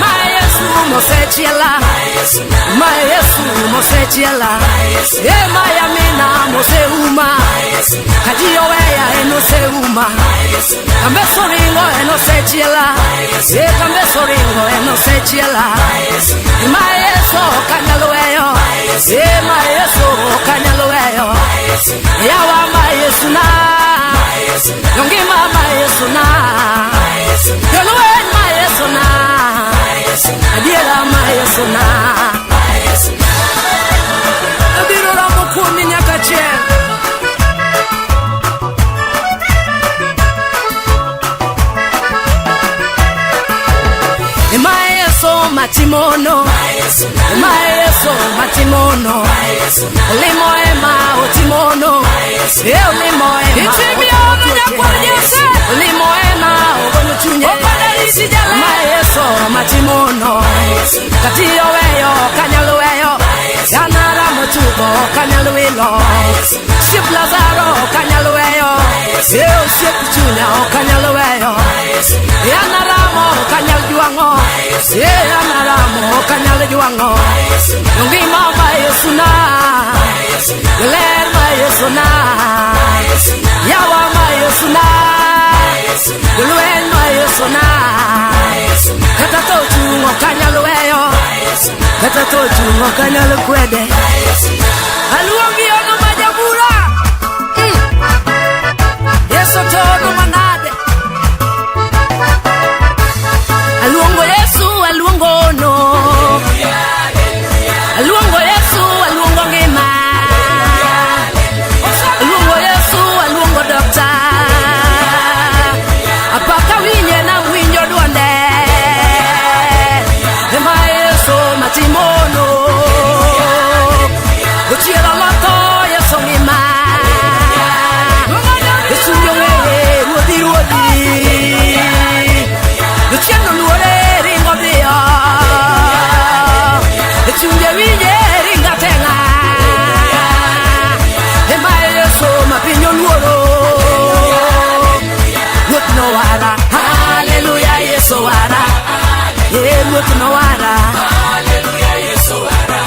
mae Yesu mosechiela mae Yesu mosechiela mae Amina moseuma kajiyo weya enoseuma kambe soringo enosechiela kambe soringo enosechiela mae Yesu kanyalo weyo mae Yesu kanyalo weyo yawa mae Yesu na yongima mae Yesu na yoluen mae Yesu na adiela mae Yesu na abiro ramo kuomi nyaka chieng'. Mae Yesu matimono. Mae Yesu matimono. Olimo ema otimono. Olimo ema itimia ono nyakwarnyese. Olimo ema ogonyo chunye. Mae Yesu matimono. Katiyo weyo kanyalo weyo. Yanara motugo kanyalo wilo. Siep Lazaro kanyalo weyo. Siep Chunya kanyalo weyo. Yanaramo kanyal juango. Yanaramo kanyal juango. Yongima mae Yesu na ler mae Yesu na yawa mae Yesu na luen mae Yesu na kata to chungo kanyal weyo kata to chungo kanyal kwede aluongi ono majabura Yesu tono manade aluongo Yesu aluongo no aluongo Yesu aluongo ngima aluongo Yesu aluongo Doctor apaka winye na winjo duonde mae Yesu matimono ochiero loto ruoth no wara, Hallelujah, Yesu wara.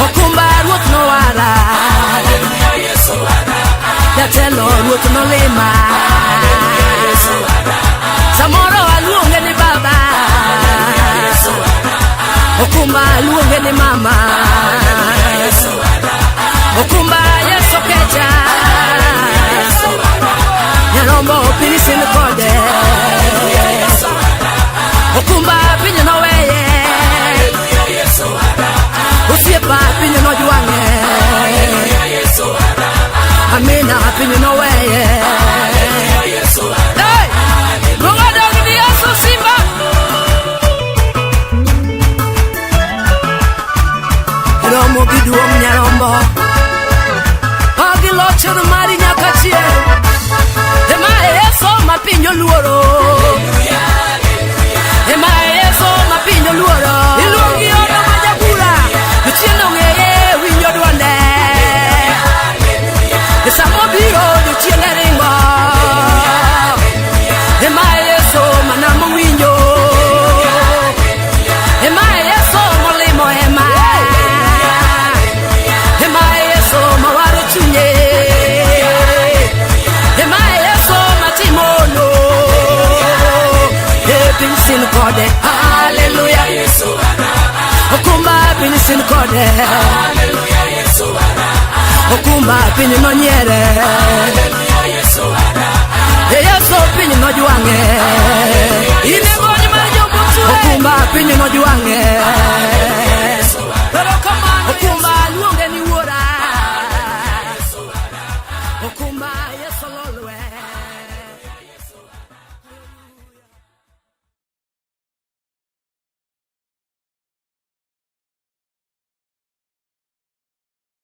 okumba ruoth no wara, Hallelujah, Yesu wara. jatelo ruoth no lima, Yesu wara. samoro aluonge ni baba, Yesu wara. okumba aluonge ni mama, Yesu wara. okumba Yesu kecha, Yesu wara. nyarombo pinisin kode, Yesu wara. okumba pinyo no weye, Yesu wara. osiepa pinyo no juange, Yesu wara. amina pinyo no weye. Yesu wara. Hey! Bunga dog ni Yesu simba. Romo giduong nyarombo, ogilocho no mari nyaka chie, ema Yesu mapinyo luoro, ema Yesu mapinyo luoro, iluongi ono majabura, luchieno ng'eye winjo duonde, samo biro luchiene ringo, ema Yesu manamo winjo, ema Yesu molimo ema, ema Yesu mawaro chunye, ema Yesu matimono, pinsin kode, hallelujah, Yesu wara. okumba pinsin kode, Hallelujah, Yesu wara. okumba pinyo no nyere, Yesu wara. Yesu pinyo no juange, ine goni mar jobutu, okumba pinyo no juange,